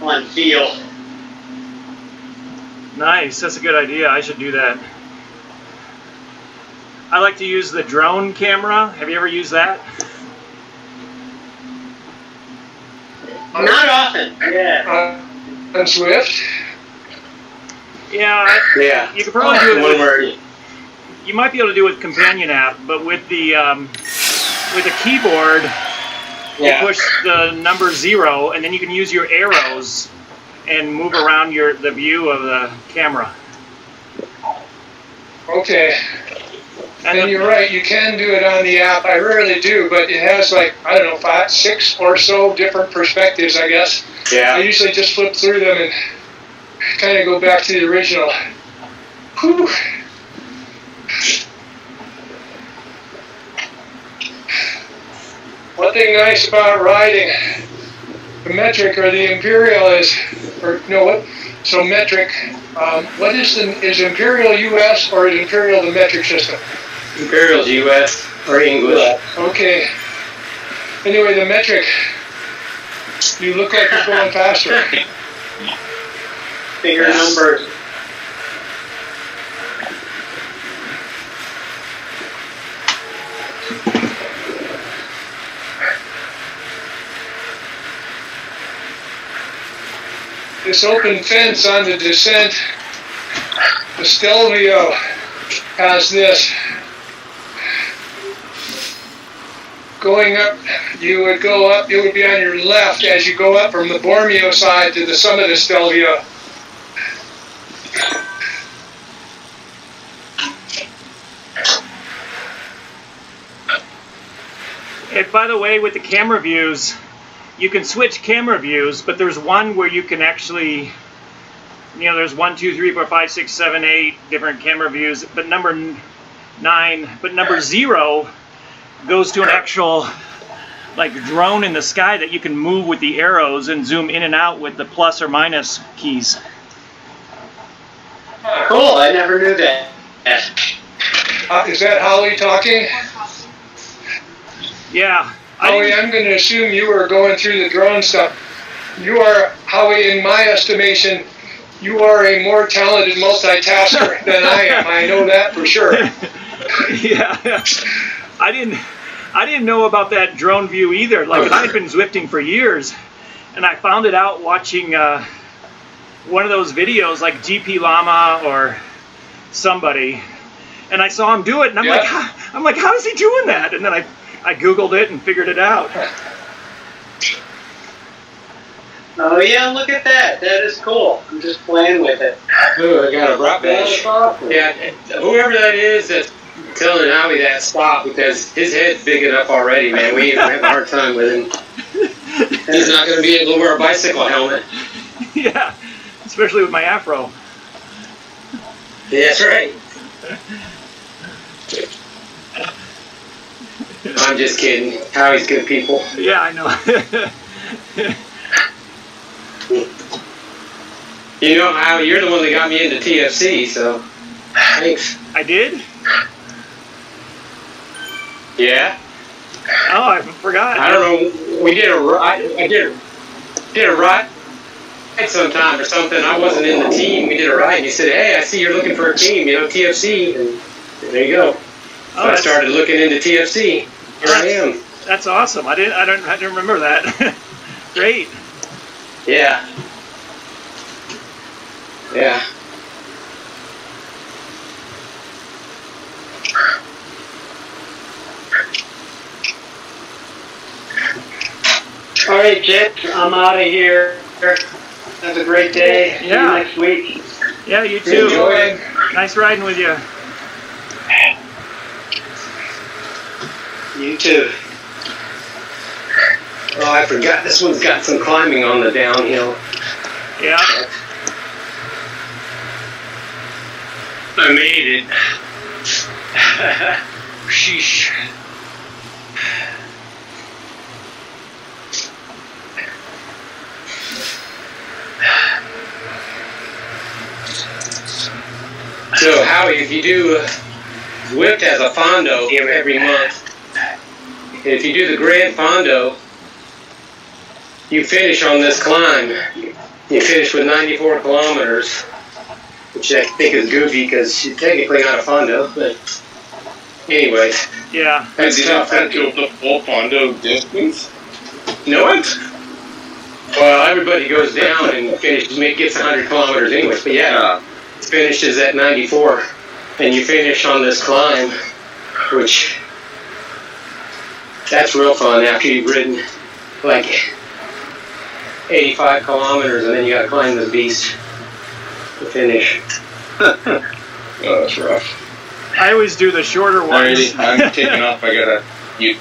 on feel. Nice, that's a good idea. I should do that. I like to use the drone camera. Have you ever used that? Not often, yeah. On Swift? Yeah, Yeah. you could probably do it One with, word. you might be able to do it with Companion app, but with the keyboard, you push the number 0, and then you can use your arrows and move around the view of the camera. Okay. And you're right, you can do it on the app. I rarely do, but it has like, I don't know, 5, 6 or so different perspectives, I guess. Yeah. I usually just flip through them and kind of go back to the original. Whew. One thing nice about riding the metric or the imperial is, or no, what? So metric, what is imperial US or is imperial the metric system? Imperial's US or English. Okay. Anyway, the metric, you look like you're going faster. Bigger numbers. This open fence on the descent, the Stelvio has this. Going up, you would go up, it would be on your left as you go up from the Bormio side to the summit of Stelvio. And by the way, with the camera views, you can switch camera views, but there's one where you can actually, there's 1, 2, 3, 4, 5, 6, 7, 8 different camera views, but number 0 goes to an actual like drone in the sky that you can move with the arrows and zoom in and out with the plus or minus keys. Cool, I never knew that. Is that Holly talking? Yeah. Howie, I'm going to assume you were going through the drone stuff. You are, Howie, in my estimation, you are a more talented multitasker than I am. I know that for sure. Yeah. I didn't know about that drone view either. Like, I've been Zwifting for years, and I found it out watching one of those videos like GP Llama or somebody, and I saw him do it, and I'm like, how is he doing that? And then I Googled it and figured it out. Oh yeah, look at that. That is cool. I'm just playing with it. Ooh, I got a rock bench. Yeah, whoever that is that's telling Howie that, stop, because his head's big enough already, man. We have a hard time with him. He's not going to be able to wear a bicycle helmet. Yeah, especially with my afro. Yeah, that's right. I'm just kidding. Howie's good people. Yeah, I know. You know, Howie, you're the one that got me into TFC, so thanks. I did? Yeah? Oh, I forgot. I don't know. We did a ride. I did a ride sometime or something. I wasn't in the team. We did a ride, and you said, "Hey, I see you're looking for a team. You know, TFC." And there you go. So I started looking into TFC. Here I am. That's awesome. I didn't remember that. Great. Yeah. Yeah. All right, Jet, I'm out of here. Have a great day. See you next week. Yeah, you too. Enjoy. Nice riding with you. You too. Oh, I forgot. This one's got some climbing on the downhill. Yeah. I made it. Sheesh. So, Howie, if you do, Zwift has a fondo every month. If you do the Grand Fondo, you finish on this climb. You finish with 94 kilometers, which I think is goofy because you're technically not a fondo, but anyways. Yeah. That's tough. Did you the full fondo distance? No, what? Well, everybody goes down and gets 100 kilometers anyways, but yeah. Finishes at 94, and you finish on this climb, which that's real fun after you've ridden like 85 kilometers, and then you gotta climb this beast to finish. Oh, that's rough. I always do the shorter ones. Alrighty, I'm taking off. I gotta get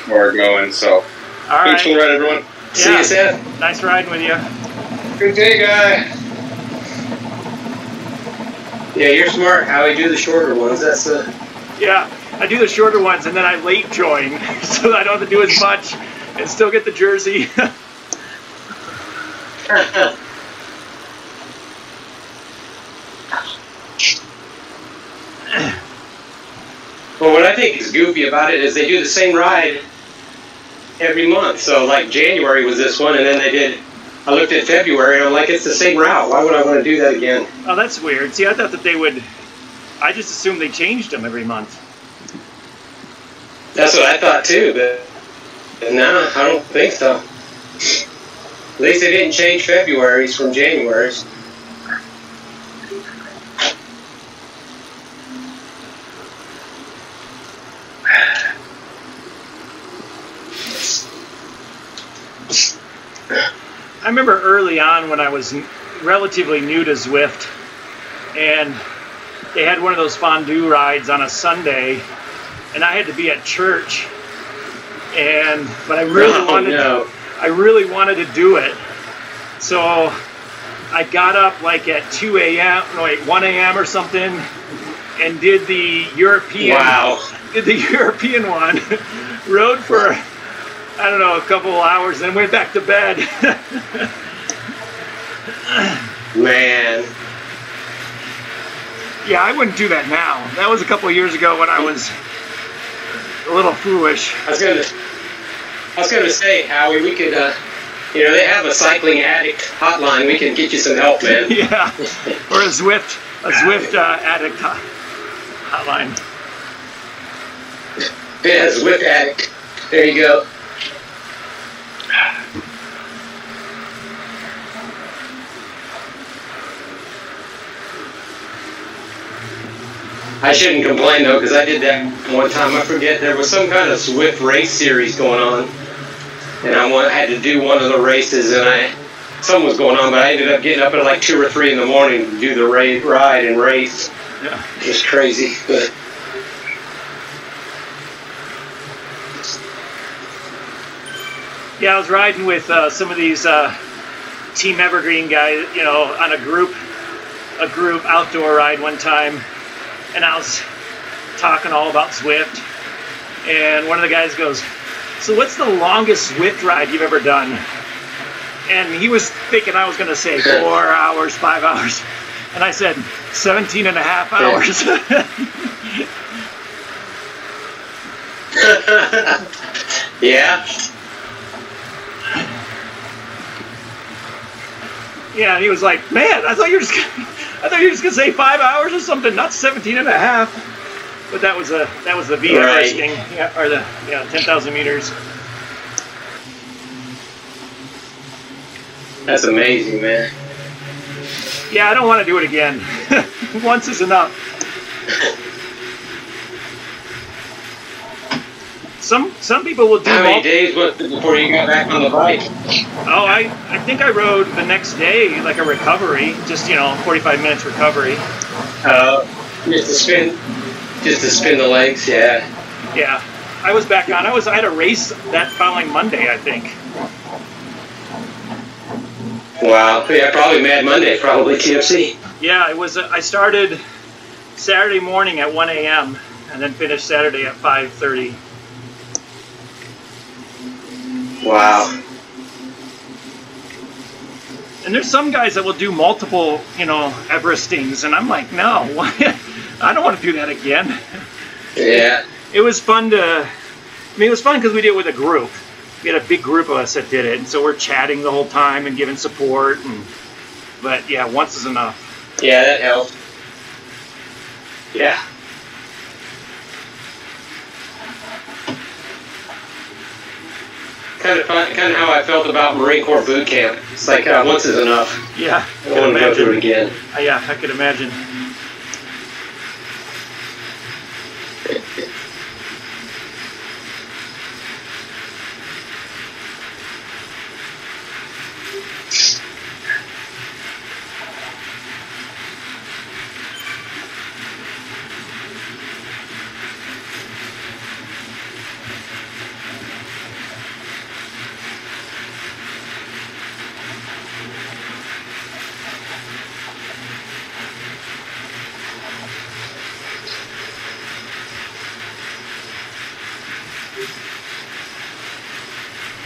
more going, so. All right. Thanks for the ride, everyone. See you, Seth. Nice riding with you. Good day, guy. Yeah, you're smart. How we do the shorter ones. That's Yeah, I do the shorter ones, and then I late join, so I don't have to do as much and still get the jersey. Well, what I think is goofy about it is they do the same ride every month. So, like, January was this one, and then I looked at February, and I'm like, it's the same route. Why would I want to do that again? Oh, that's weird. See, I thought that they would... I just assumed they changed them every month. That's what I thought, too, but no, I don't think so. At least they didn't change February's from January's. I remember early on when I was relatively new to Zwift, and they had one of those fondue rides on a Sunday, and I had to be at church, but I really wanted to do it. So I got up like at 1 a.m. or something, and did the European. Wow. Did the European one. Rode for, I don't know, a couple of hours, then went back to bed. Man. Yeah, I wouldn't do that now. That was a couple of years ago when I was a little foolish. I was gonna say, Howie, we could, they have a cycling addict hotline. We can get you some help, man. Yeah, or a Zwift addict hotline. Yeah, Zwift addict. There you go. I shouldn't complain though, because I did that one time. I forget, there was some kind of Zwift race series going on, and I had to do one of the races, and something was going on, but I ended up getting up at like 2 or 3 in the morning to do the ride and race. Yeah. Just crazy, but. Yeah, I was riding with some of these Team Evergreen guys, on a group outdoor ride one time. And I was talking all about Zwift, and one of the guys goes, "So what's the longest Zwift ride you've ever done?" And he was thinking I was going to say 4 hours, 5 hours. And I said 17 and a half hours. Yeah. Yeah, and he was like, "Man, I thought you were just gonna say 5 hours or something, not 17 and a half." But that was the VF Right. thing, yeah, or the 10,000 meters. That's amazing, man. Yeah, I don't want to do it again. Once is enough. Some people will do. How many days before you got back on the bike? Oh, I think I rode the next day, like a recovery, just 45 minutes recovery. Just to spin the legs, yeah. Yeah, I was back on. I had a race that following Monday, I think. Wow. Yeah, probably Mad Monday, probably TFC. Yeah, it was. I started Saturday morning at 1 a.m. and then finished Saturday at 5:30. Wow. And there's some guys that will do multiple, Everestings, and I'm like, no, I don't want to do that again. Yeah. It was fun it was fun because we did it with a group. We had a big group of us that did it, and so we're chatting the whole time and giving support. But yeah, once is enough. Yeah, that helped. Yeah. Kind of how I felt about Marine Corps boot camp. It's like once is enough. Yeah, I don't want to go through it again. Yeah, I could imagine.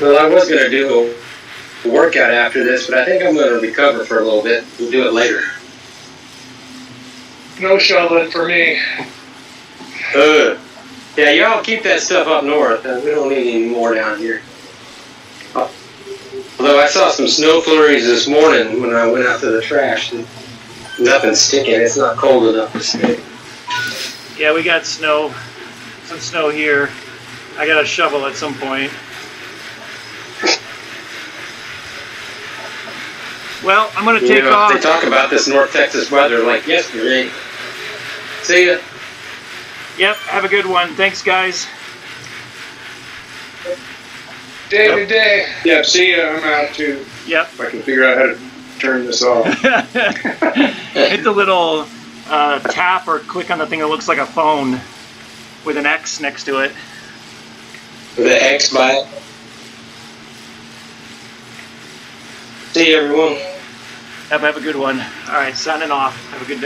Well, I was going to do a workout after this, but I think I'm going to recover for a little bit. We'll do it later. No shoveling for me. Yeah, y'all keep that stuff up north. We don't need any more down here. Although I saw some snow flurries this morning when I went out to the trash. Nothing's sticking. It's not cold enough to stick. Yeah, we got some snow here. I got a shovel at some point. Well, I'm going to take off. They talk about this North Texas weather like yesterday. See ya. Yep, have a good one. Thanks, guys. Day to day. Yeah, see ya. I'm out too. Yep. If I can figure out how to turn this off. Hit the little tap or click on the thing that looks like a phone with an X next to it. With an X by it. See you, everyone. Have a good one. All right, signing off. Have a good day.